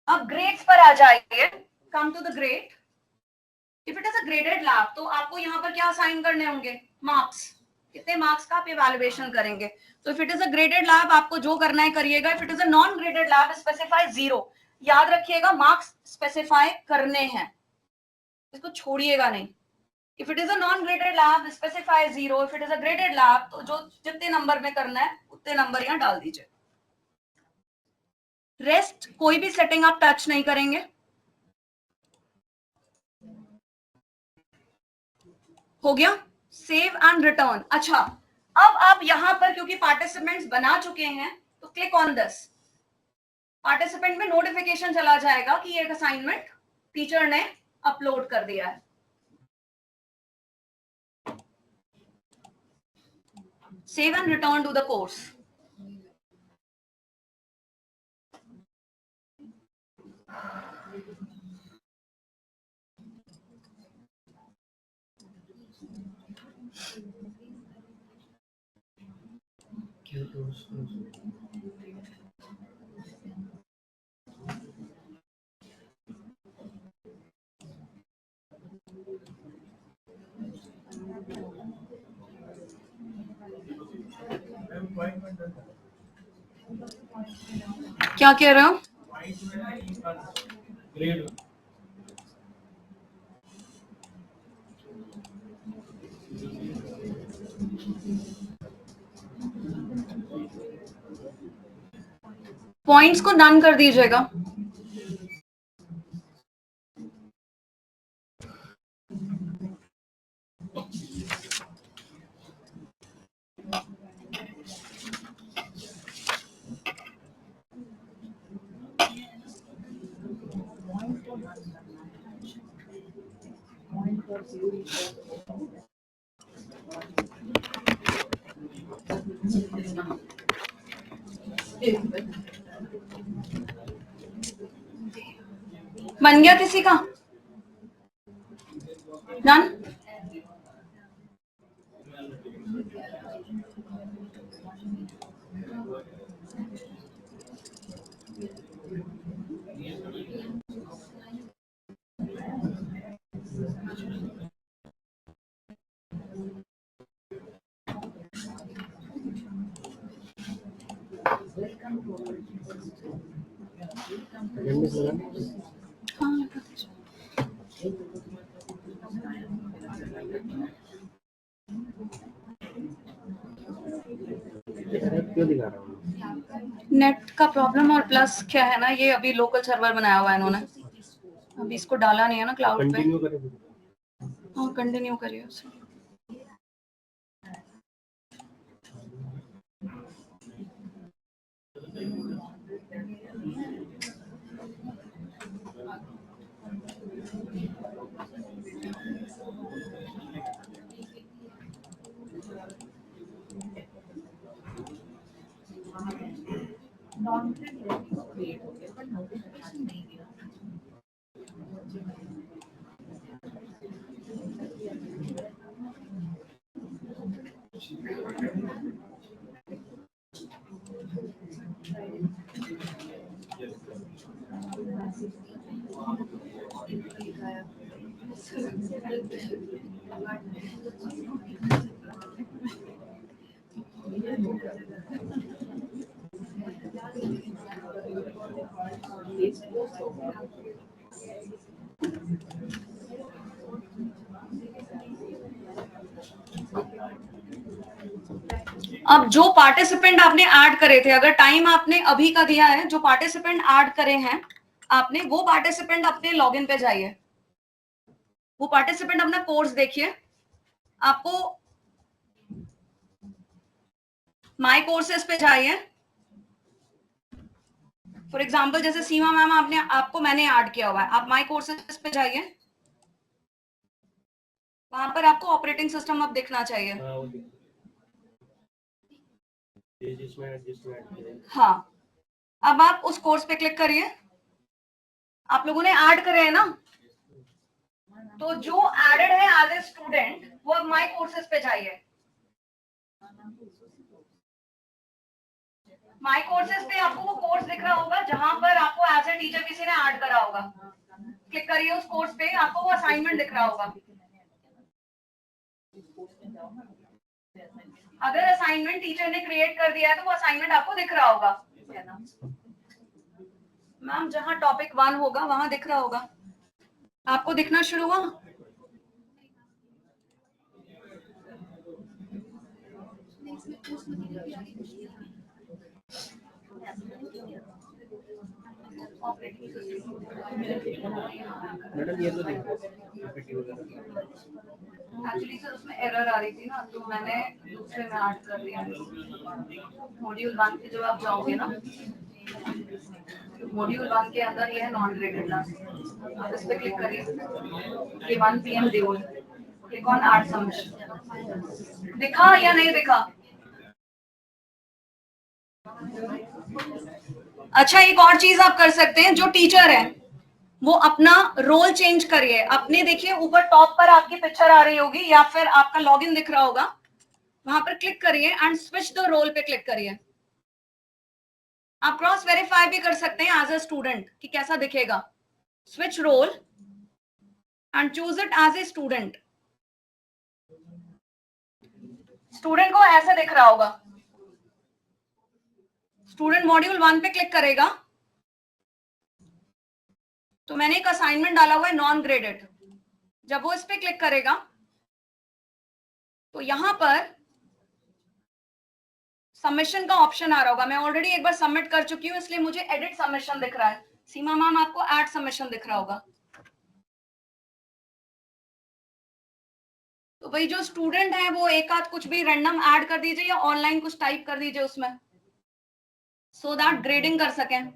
अब ग्रेड्स पर आ जाइए. Come to the grade. If it is a graded lab, तो आपको यहाँ पर क्या असाइन करने होंगे? मार्क्स. कितने मार्क्स का आप इवैल्यूएशन करेंगे? तो if it is a graded lab, आपको जो करना है करिएगा. If it is a non graded lab, specify 0. याद रखिएगा, मार्क्स स्पेसिफाई करने हैं, इसको छोड़िएगा नहीं. If it is a non graded lab, specify 0. If it is a graded lab, तो जो जितने नंबर में करना है उतने नंबर यहाँ डाल दीजिए. रेस्ट कोई भी सेटिंग आप टच नहीं करेंगे. हो गया. Save and return. अच्छा, अब आप यहां पर क्योंकि पार्टिसिपेंट्स बना चुके हैं, तो क्लिक ऑन दिस. पार्टिसिपेंट में नोटिफिकेशन चला जाएगा कि एक असाइनमेंट टीचर ने अपलोड कर दिया है. Save and return to the course. क्या कह रहे हो? पॉइंट्स को डन कर दीजिएगा. बन गया किसी का? डन. नेट का प्रॉब्लम, और प्लस क्या है ना, ये अभी लोकल सर्वर बनाया हुआ है इन्होंने, अभी इसको डाला नहीं है ना क्लाउड पे. हाँ, कंटिन्यू करिए उसे. अब जो पार्टिसिपेंट आपने ऐड करे थे, अगर टाइम आपने अभी का दिया है, जो पार्टिसिपेंट ऐड करे हैं आपने, वो पार्टिसिपेंट अपने लॉगिन पे जाइए, वो पार्टिसिपेंट अपना कोर्स देखिए. आपको माई कोर्सेज पे जाइए। फॉर एग्जाम्पल जैसे सीमा मैम आपको मैंने ऐड किया हुआ है, आप माई कोर्सेज पे जाइए, वहां पर आपको ऑपरेटिंग सिस्टम अब दिखना चाहिए। हाँ, अब आप उस कोर्स पे क्लिक करिए। आप लोगों ने ऐड करे हैं ना, तो जो एडेड है एज ए स्टूडेंट वो अब माई कोर्सेज पे जाइए। माई कोर्सेज पे आपको वो कोर्स दिख रहा होगा जहां पर आपको एज ए टीचर किसी ने ऐड करा होगा। क्लिक करिए उस कोर्स पे, आपको वो असाइनमेंट दिख रहा होगा। अगर असाइनमेंट टीचर ने क्रिएट कर दिया है तो वो असाइनमेंट आपको दिख रहा होगा। मैम जहां टॉपिक 1 होगा वहां दिख रहा होगा, आपको दिखना शुरू हुआ। मैडम ये तो देखो एक्चुअली सर उसमें एरर आ रही थी ना, तो मैंने दूसरे में ऐड कर दिया। मॉड्यूल 1 पे जब आप जाओगे ना, मॉड्यूल 1 के अंदर ये है नॉन ग्रेडेड क्लास, आप इस पे क्लिक करिए, ये 1 PM dual, click on add submission. दिखा या नहीं दिखा? अच्छा, एक और चीज आप कर सकते हैं, जो टीचर है वो अपना रोल चेंज करिए। अपने देखिए ऊपर टॉप पर आपकी पिक्चर आ रही होगी या फिर आपका लॉगिन दिख रहा होगा, वहां पर क्लिक करिए एंड स्विच द रोल पे क्लिक करिए। आप क्रॉस वेरीफाई भी कर सकते हैं एज ए स्टूडेंट कि कैसा दिखेगा। Switch role and choose it as a student. Student को ऐसा दिख रहा होगा। स्टूडेंट मॉड्यूल 1 पे क्लिक करेगा तो मैंने एक असाइनमेंट डाला हुआ है नॉन ग्रेडेड। जब वो इस पे क्लिक करेगा तो यहां पर सबमिशन का ऑप्शन आ रहा होगा। मैं ऑलरेडी एक बार सबमिट कर चुकी हूं इसलिए मुझे एडिट सबमिशन दिख रहा है। सीमा मैम आपको ऐड सबमिशन दिख रहा होगा। तो भाई जो स्टूडेंट है वो एक आध कुछ भी रैंडम ऐड कर दीजिए या ऑनलाइन कुछ टाइप कर दीजिए उसमें, सो दैट ग्रेडिंग कर सकें।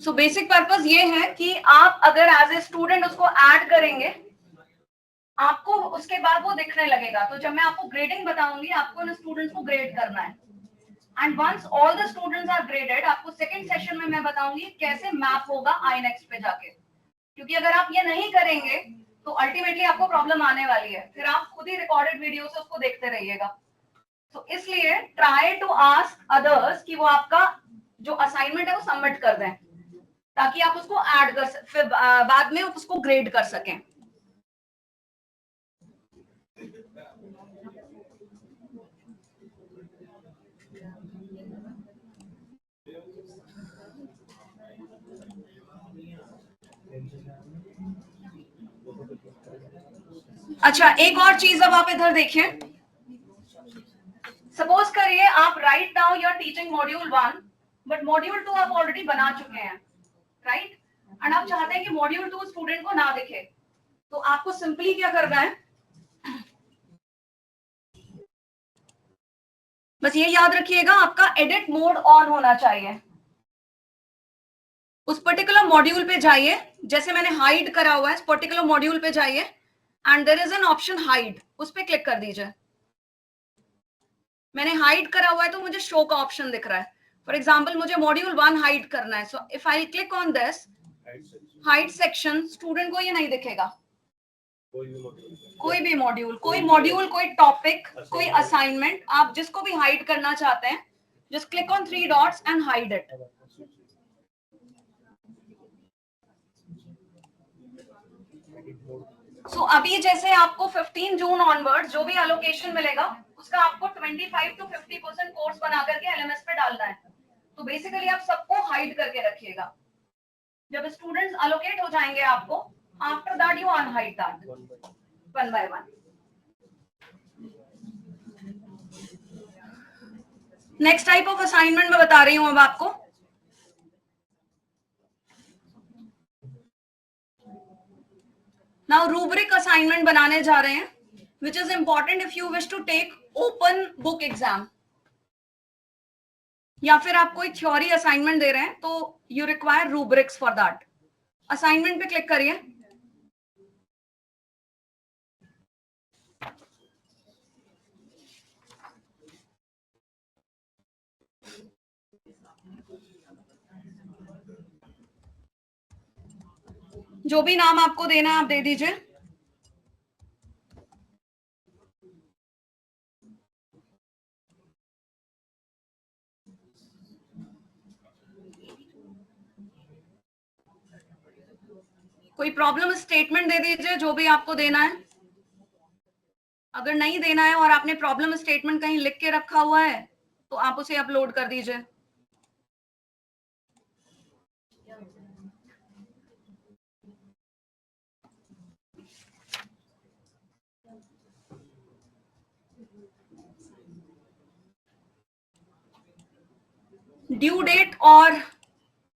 सो बेसिक पर्पस ये है कि आप अगर एज ए स्टूडेंट उसको ऐड करेंगे, आपको उसके बाद वो दिखने लगेगा। तो जब मैं आपको ग्रेडिंग बताऊंगी, आपको उन स्टूडेंट्स को ग्रेड करना है। And once all the students are graded, आपको सेकंड सेशन में मैं बताऊंगी कैसे मैप होगा आईनेक्स्ट पे जाके। क्योंकि अगर आप ये नहीं करेंगे तो अल्टीमेटली आपको प्रॉब्लम आने वाली है, फिर आप खुद ही रिकॉर्डेड वीडियो से उसको देखते रहिएगा। तो इसलिए ट्राई टू आस्क अदर्स कि वो आपका जो असाइनमेंट है वो सबमिट कर दें, ताकि आप उसको ऐड कर फिर बाद में उसको ग्रेड कर सकें। अच्छा, एक और चीज अब आप इधर देखिए। सपोज करिए आप right now you are teaching module 1 but module 2 आप ऑलरेडी बना चुके हैं, राइट? एंड आप चाहते हैं कि मॉड्यूल 2 स्टूडेंट को ना दिखे, तो आपको सिंपली क्या करना है, बस ये याद रखिएगा आपका एडिट मोड ऑन होना चाहिए। उस पर्टिकुलर मॉड्यूल पे जाइए, जैसे मैंने हाइड करा हुआ है, इस पर्टिकुलर मॉड्यूल पे जाइए and there is an option hide, उस पे क्लिक कर दीजिए। मैंने हाइड करा हुआ है तो मुझे शो का ऑप्शन दिख रहा है। फॉर एग्जाम्पल मुझे मॉड्यूल 1 हाइड करना है, so if I click on this hide section, student को ये नहीं दिखेगा। कोई भी मॉड्यूल, कोई टॉपिक, कोई असाइनमेंट, आप जिसको भी हाइड करना चाहते हैं, just click on 3 dots and hide it. So अभी जैसे आपको 15 जून ऑनवर्ड जो भी एलोकेशन मिलेगा उसका आपको 25 to 50% कोर्स बना करके LMS पे डालना है। तो बेसिकली आप सबको हाइड करके रखिएगा। जब स्टूडेंट्स अलोकेट हो जाएंगे आपको, after that you unhide that one by one. Next type of assignment मैं बता रही हूं अब आपको। नाउ रूब्रिक असाइनमेंट बनाने जा रहे हैं, which is important if you wish to take open book exam, या फिर आप कोई थ्योरी असाइनमेंट दे रहे हैं तो you require rubrics for that. Assignment पे क्लिक करिए। जो भी नाम आपको देना है आप दे दीजिए। कोई प्रॉब्लम स्टेटमेंट दे दीजिए जो भी आपको देना है। अगर नहीं देना है और आपने प्रॉब्लम स्टेटमेंट कहीं लिख के रखा हुआ है तो आप उसे अपलोड कर दीजिए। ड्यू डेट और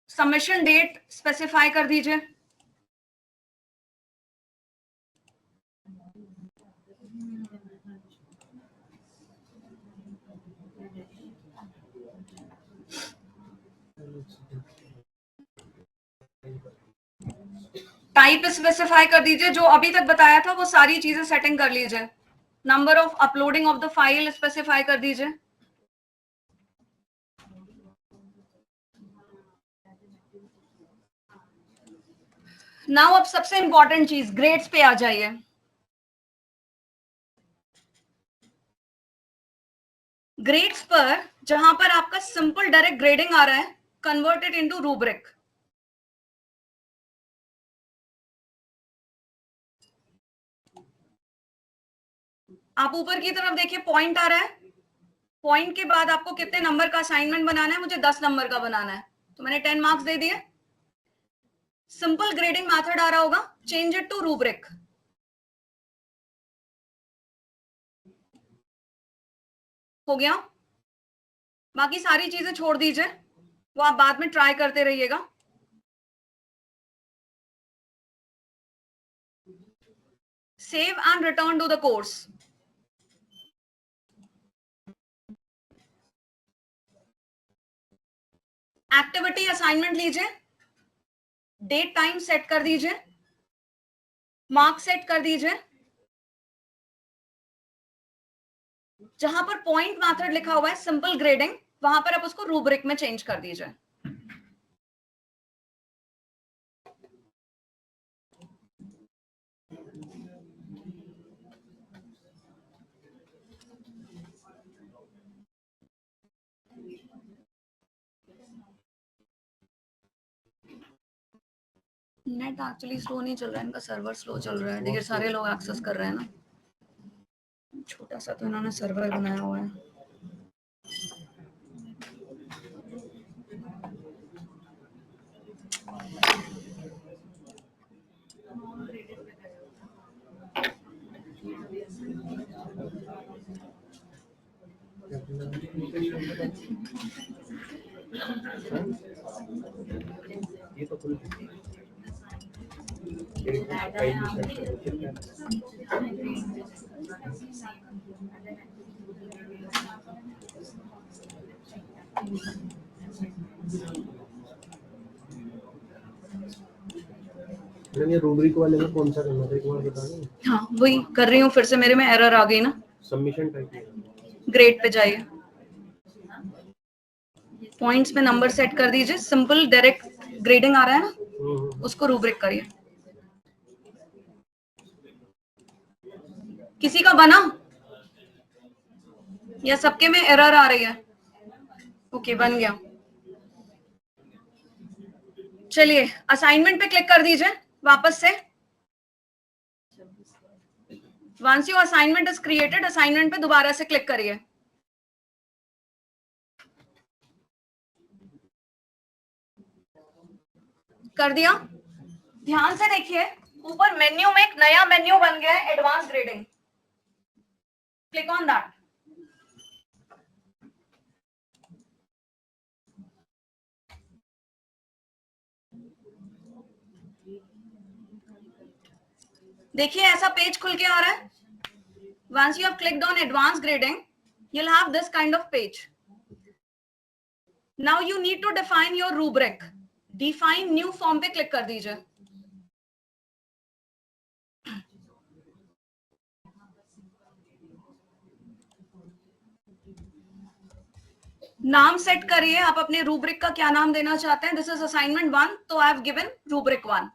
सबमिशन डेट स्पेसिफाई कर दीजिए। टाइप स्पेसिफाई कर दीजिए। जो अभी तक बताया था वो सारी चीजें सेटिंग कर लीजिए। Number of uploading of the file specify कर दीजिए। नाउ अब सबसे इंपॉर्टेंट चीज ग्रेड्स पे आ जाइए। ग्रेड्स पर जहां पर आपका सिंपल डायरेक्ट ग्रेडिंग आ रहा है, कन्वर्टेड इनटू रूब्रिक। आप ऊपर की तरफ देखिए, पॉइंट आ रहा है। पॉइंट के बाद आपको कितने नंबर का असाइनमेंट बनाना है? मुझे 10 नंबर का बनाना है, तो मैंने 10 मार्क्स दे दिए। सिंपल ग्रेडिंग मेथड आ रहा होगा, चेंज इट टू रूब्रिक। हो गया। बाकी सारी चीजें छोड़ दीजिए, वो आप बाद में ट्राई करते रहिएगा। Save and return to the course. Activity assignment लीजिए, डेट टाइम सेट कर दीजिए, मार्क्स सेट कर दीजिए। जहां पर पॉइंट मेथड लिखा हुआ है सिंपल ग्रेडिंग, वहां पर आप उसको रूब्रिक में चेंज कर दीजिए। नेट एक्चुअली स्लो नहीं चल रहा है, इनका सर्वर स्लो चल रहा है, ढेर सारे लोग एक्सेस कर रहे हैं ना। छोटा सा तो इन्होंने सर्वर बनाया हुआ है। ये तो खुल ये रूब्रिक वाले में कौन सा करना था एक बार बता दें। हाँ वही कर रही हूँ, फिर से मेरे में एरर आ गई ना। सबमिशन टाइप ग्रेड पे जाइए, पॉइंट्स में नंबर सेट कर दीजिए। सिंपल डायरेक्ट ग्रेडिंग आ रहा है ना, उसको रूब्रिक करिए। किसी का बना या सबके में एरर आ रही है? ओके, बन गया। चलिए असाइनमेंट पे क्लिक कर दीजिए वापस से। Once your assignment is created, assignment पे दोबारा से क्लिक करिए। कर दिया? ध्यान से देखिए, ऊपर मेन्यू में एक नया मेन्यू बन गया है, advance grading. Click on that. देखिए ऐसा पेज खुल के आ रहा है। Once you have clicked on advanced grading, you'll have this kind of page. Now you need to define your rubric. Define new form पे click कर दीजिए। नाम सेट करिए, आप अपने रूब्रिक का क्या नाम देना चाहते हैं। दिस इज असाइनमेंट 1, तो आई हैव गिवन रूब्रिक 1।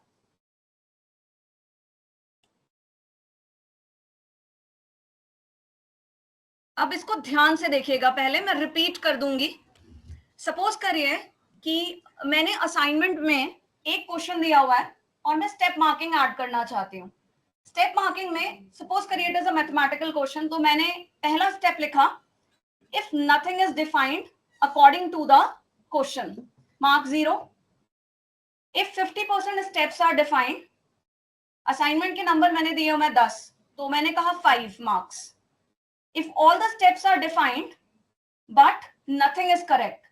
अब इसको ध्यान से देखिएगा, पहले मैं रिपीट कर दूंगी। सपोज करिए कि मैंने असाइनमेंट में एक क्वेश्चन दिया हुआ है और मैं स्टेप मार्किंग ऐड करना चाहती हूँ। स्टेप मार्किंग में सपोज करिए it is a mathematical question, तो मैंने पहला स्टेप लिखा, if nothing is defined according to the question, mark 0। If 50% steps are defined, assignment के नंबर मैंने दिए मैं 10, तो मैंने कहा 5 marks. If all the steps are defined but nothing is correct,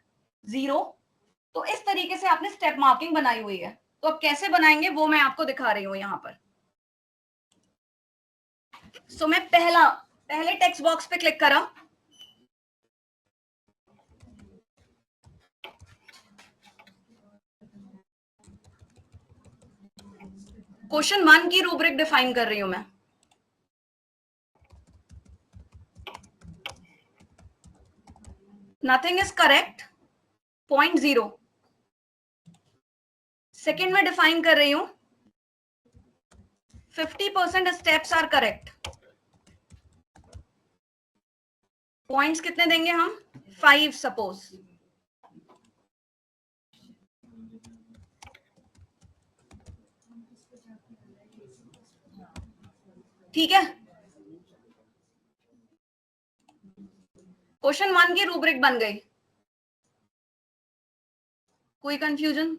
0। तो इस तरीके से आपने स्टेप मार्किंग बनाई हुई है। तो अब कैसे बनाएंगे वो मैं आपको दिखा रही हूं यहां पर। सो मैं पहले टेक्स्ट बॉक्स पे क्लिक करा, क्वेश्चन 1 की रूब्रिक डिफाइन कर रही हूं मैं। Nothing is correct, 0.0। सेकेंड में डिफाइन कर रही हूं 50% स्टेप्स आर करेक्ट, पॉइंट्स कितने देंगे हम, 5 सपोज। ठीक है, क्वेश्चन 1 की रूब्रिक बन गई। कोई confusion?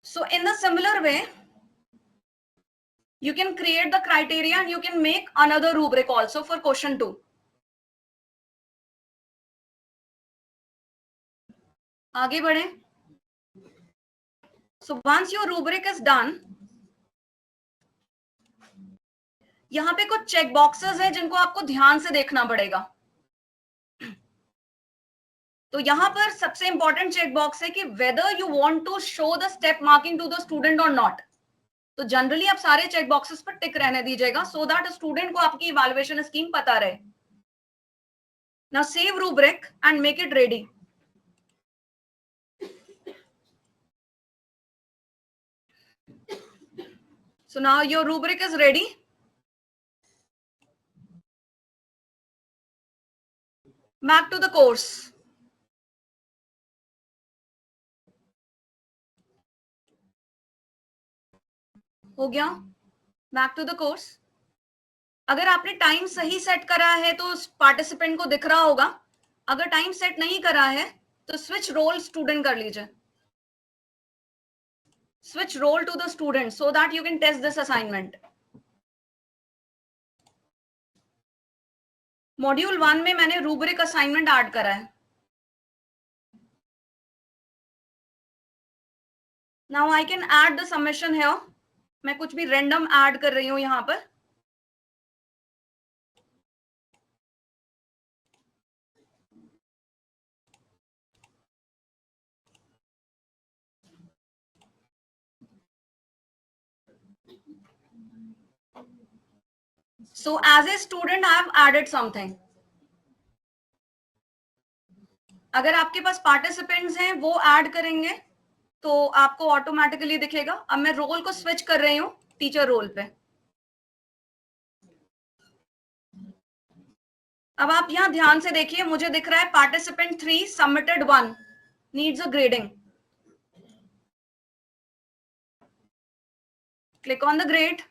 So in the similar way, you can create the criteria and you can make another rubric also for question 2. आगे बढ़े। So once your rubric is done, यहाँ पे कुछ चेक बॉक्सेस हैं जिनको आपको ध्यान से देखना पड़ेगा। तो यहाँ पर सबसे इंपॉर्टेंट चेक बॉक्स है कि whether you want to show the step marking to the student और नॉट। तो जनरली आप सारे चेक बॉक्सेस पर टिक रहने दीजिएगा सो दैट स्टूडेंट को आपकी इवैल्यूएशन स्कीम पता रहे। Now save rubric and make it ready. So now your rubric is ready. Back to the course. हो गया, बैक टू द कोर्स। अगर आपने टाइम सही सेट करा है तो पार्टिसिपेंट को दिख रहा होगा, अगर टाइम सेट नहीं करा है तो स्विच रोल स्टूडेंट कर लीजिए, switch role to the student so that you can test this assignment. Module 1 में मैंने रूब्रिक असाइनमेंट ऐड करा है। Now I can add the submission here. मैं कुछ भी रैंडम ऐड कर रही हूं यहां पर। So as a student I have added something. अगर आपके पास पार्टिसिपेंट्स हैं वो ऐड करेंगे तो आपको ऑटोमेटिकली दिखेगा। अब मैं रोल को स्विच कर रही हूं टीचर रोल पे। अब आप यहां ध्यान से देखिए, मुझे दिख रहा है participant 3 submitted 1 needs a grading. Click on the grade.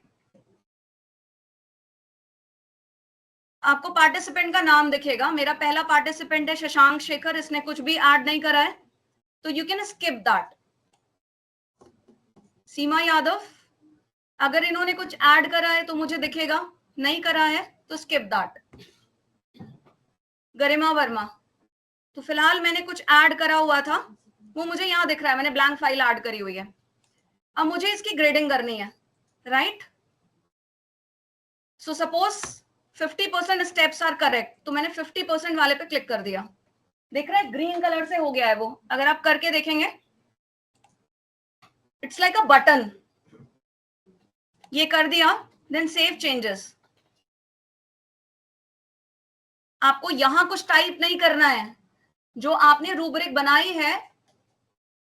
आपको पार्टिसिपेंट का नाम दिखेगा, मेरा पहला पार्टिसिपेंट है शशांक शेखर, इसने कुछ भी ऐड नहीं करा है, तो यू कैन स्किप दैट। सीमा यादव, अगर इन्होंने कुछ ऐड करा है तो मुझे दिखेगा, नहीं करा है तो स्किप दैट। गरिमा वर्मा, तो फिलहाल मैंने कुछ ऐड करा हुआ था, वो मुझे यहां दिख रहा है, मैंने ब्लैंक फाइल ऐड करी हुई है। अब मुझे इसकी ग्रेडिंग करनी है, right. So suppose 50% steps are correct, तो मैंने 50% वाले पे क्लिक कर दिया। देख रहा है ग्रीन कलर से हो गया है वो, अगर आप करके देखेंगे इट्स लाइक अ बटन। ये कर दिया, देन सेव चेंजेस। आपको यहां कुछ टाइप नहीं करना है, जो आपने रूब्रिक बनाई है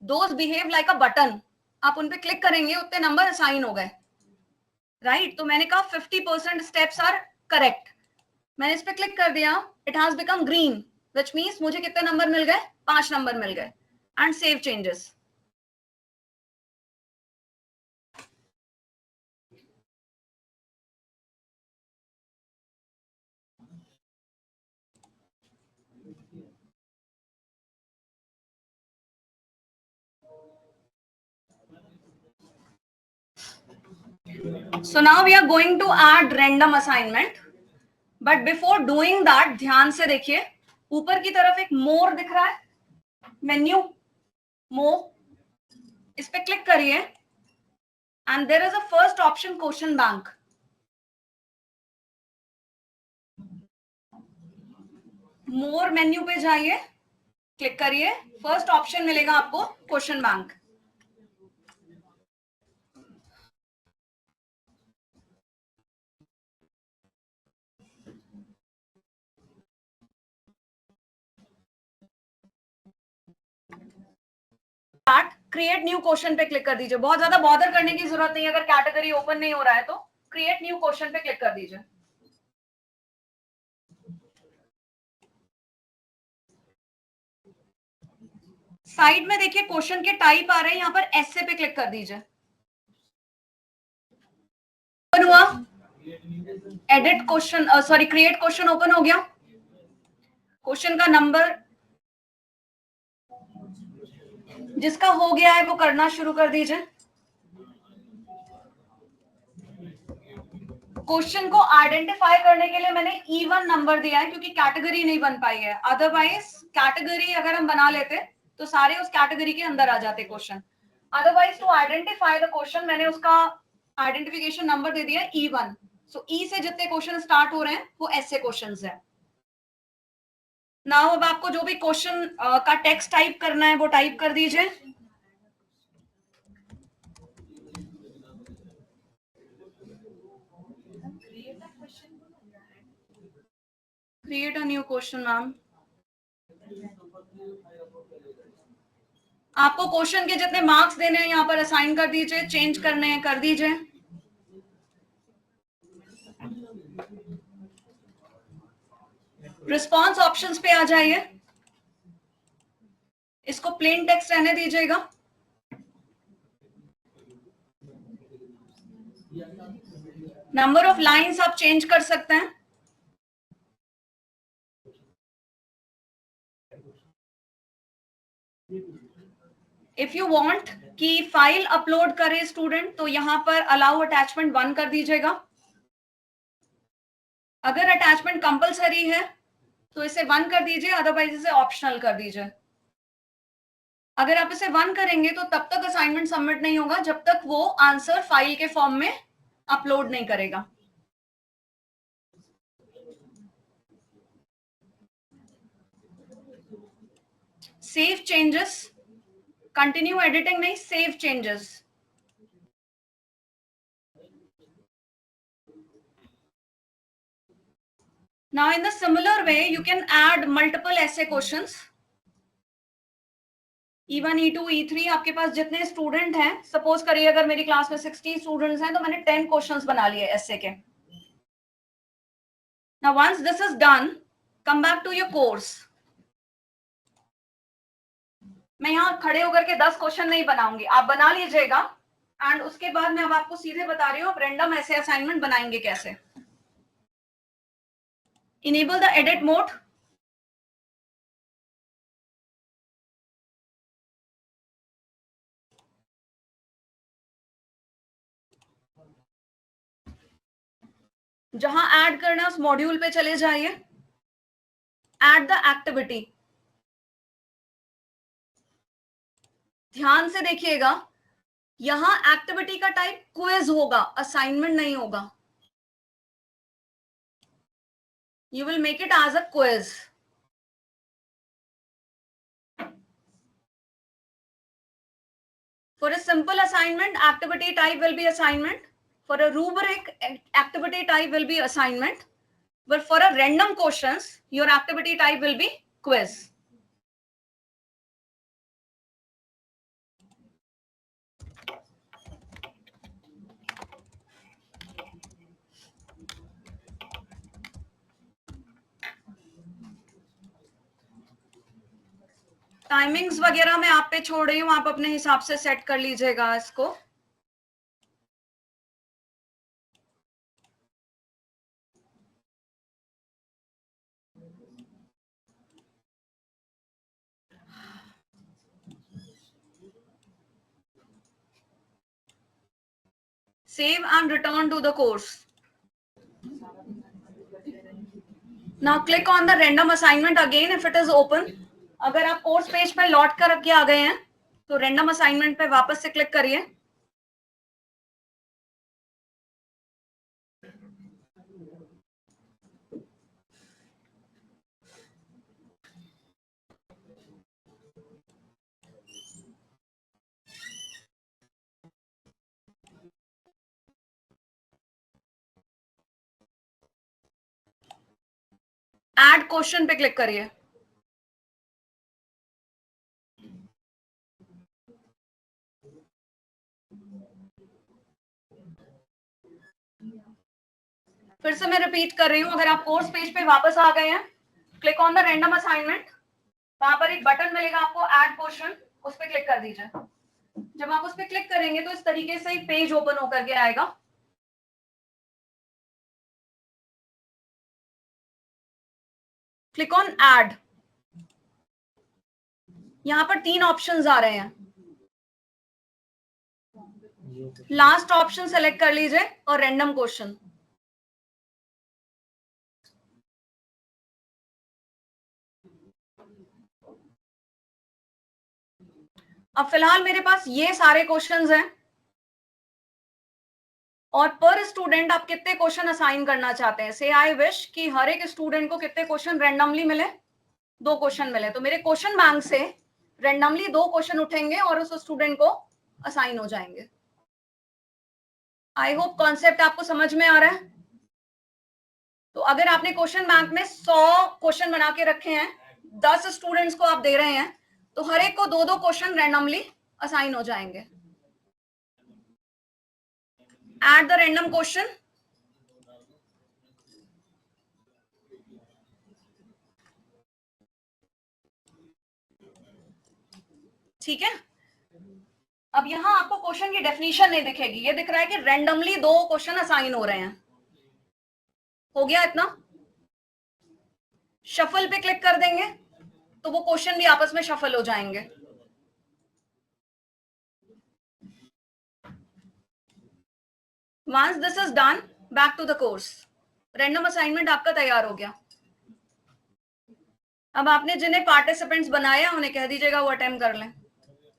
those behave like a button, आप उन पे क्लिक करेंगे उतने नंबर असाइन हो गए, राइट। तो मैंने कहा 50% स्टेप्स आर करेक्ट, मैंने इस पे क्लिक कर दिया, it has become green which means मुझे कितने नंबर मिल गए, 5 नंबर मिल गए, and save changes. So now we are going to add random assignment, but before doing that ध्यान से देखिए, ऊपर की तरफ एक मोर दिख रहा है, मेन्यू मोर, इस पे क्लिक करिए and there is a first option question bank. More menu पे जाइए, क्लिक करिए, फर्स्ट ऑप्शन मिलेगा आपको question bank. Create new question पे क्लिक कर दीजिए, बहुत ज्यादा बॉदर करने की जरूरत नहीं, अगर कैटेगरी ओपन नहीं हो रहा है तो क्रिएट न्यू क्वेश्चन पे क्लिक कर दीजिए। साइड में देखिए क्वेश्चन के टाइप आ रहे हैं, यहां पर ऐसे पे क्लिक कर दीजिए। ओपन हुआ, edit question, sorry create question open हो गया। क्वेश्चन का नंबर जिसका हो गया है वो करना शुरू कर दीजिए। क्वेश्चन को आइडेंटिफाई करने के लिए मैंने E1 नंबर दिया है क्योंकि कैटेगरी नहीं बन पाई है, अदरवाइज कैटेगरी अगर हम बना लेते तो सारे उस कैटेगरी के अंदर आ जाते question. Otherwise to identify the question मैंने उसका आइडेंटिफिकेशन नंबर दे दिया E1। सो E से जितने क्वेश्चन स्टार्ट हो रहे हैं वो ऐसे क्वेश्चंस है। नाउ अब आपको जो भी क्वेश्चन का टेक्स्ट टाइप करना है वो टाइप कर दीजिए। Create a new question ma'am. आपको क्वेश्चन के जितने मार्क्स देने हैं यहाँ पर असाइन कर दीजिए, चेंज करने हैं कर दीजिए। रिस्पॉन्स ऑप्शंस पे आ जाइए, इसको प्लेन टेक्स्ट रहने दीजिएगा। नंबर ऑफ लाइंस आप चेंज कर सकते हैं। इफ यू वांट कि फाइल अपलोड करे स्टूडेंट तो यहां पर अलाउ अटैचमेंट 1 कर दीजिएगा। अगर अटैचमेंट कंपलसरी है तो इसे 1 कर दीजिए, अदरवाइज इसे ऑप्शनल कर दीजिए। अगर आप इसे 1 करेंगे तो तब तक असाइनमेंट सबमिट नहीं होगा जब तक वो आंसर फाइल के फॉर्म में अपलोड नहीं करेगा। सेव चेंजेस, कंटिन्यू एडिटिंग नहीं, save changes. Now in the similar way you can add multiple essay questions. E1, E2, E3 आपके पास जितने स्टूडेंट हैं, सपोज करिए अगर मेरी क्लास में 60 स्टूडेंट्स हैं तो मैंने 10 क्वेश्चंस बना लिए एसे के। Now once this is done, come back to your course. मैं यहाँ खड़े होकर के 10 क्वेश्चन नहीं बनाऊंगी, आप बना लीजिएगा एंड उसके बाद मैं अब आपको सीधे बता रही हूँ आप रैंडम ऐसे असाइनमेंट बनाएंगे कैसे. Enable the edit mode. जहां ऐड करना उस मॉड्यूल पे चले जाइए. Add the activity. ध्यान से देखिएगा, यहां एक्टिविटी का टाइप क्विज होगा, असाइनमेंट नहीं होगा. You will make it as a quiz. For a simple assignment, activity type will be assignment. For a rubric, activity type will be assignment. But for a random questions, your activity type will be quiz. Timings वगैरह मैं आप पे छोड़ रही हूँ, आप अपने हिसाब से सेट कर लीजिएगा इसको. Save and return to the course. Now click on the random assignment again if it is open. अगर आप कोर्स पेज पे लौट कर के आ गए हैं तो रैंडम असाइनमेंट पे वापस से क्लिक करिए. ऐड क्वेश्चन पे क्लिक करिए. फिर से मैं रिपीट कर रही हूं, अगर आप कोर्स पेज पे वापस आ गए हैं, click on the random assignment. वहां पर एक बटन मिलेगा आपको ऐड क्वेश्चन, उस पर क्लिक कर दीजिए. जब आप उस पर क्लिक करेंगे तो इस तरीके से एक पेज ओपन होकर के आएगा. Click on add. यहां पर 3 ऑप्शंस आ रहे हैं. लास्ट ऑप्शन सेलेक्ट कर लीजिए और रैंडम क्वेश्चन. अब फिलहाल मेरे पास ये सारे क्वेश्चंस हैं और पर स्टूडेंट आप कितने क्वेश्चन असाइन करना चाहते हैं. से आई विश कि हर एक स्टूडेंट को कितने क्वेश्चन रैंडमली मिले, 2 क्वेश्चन मिले. तो मेरे क्वेश्चन बैंक से रैंडमली 2 क्वेश्चन उठेंगे और उस स्टूडेंट को असाइन हो जाएंगे. आई होप कॉन्सेप्ट आपको समझ में आ रहा है. तो अगर आपने क्वेश्चन बैंक में 100 क्वेश्चन बना के रखे हैं, 10 स्टूडेंट्स को आप दे रहे हैं, तो हर एक को 2-2 क्वेश्चन रैंडमली असाइन हो जाएंगे. Add the random question. ठीक है. अब यहां आपको क्वेश्चन की डेफिनेशन नहीं दिखेगी, ये दिख रहा है कि रैंडमली 2 क्वेश्चन असाइन हो रहे हैं. हो गया इतना. शफल पे क्लिक कर देंगे तो वो क्वेश्चन भी आपस में शफल हो जाएंगे. Once this is done, back to the course. Random assignment आपका तैयार हो गया. अब आपने जिन्हें पार्टिसिपेंट्स बनाया उन्हें कह दीजिएगा वो अटेम्प्ट कर लें.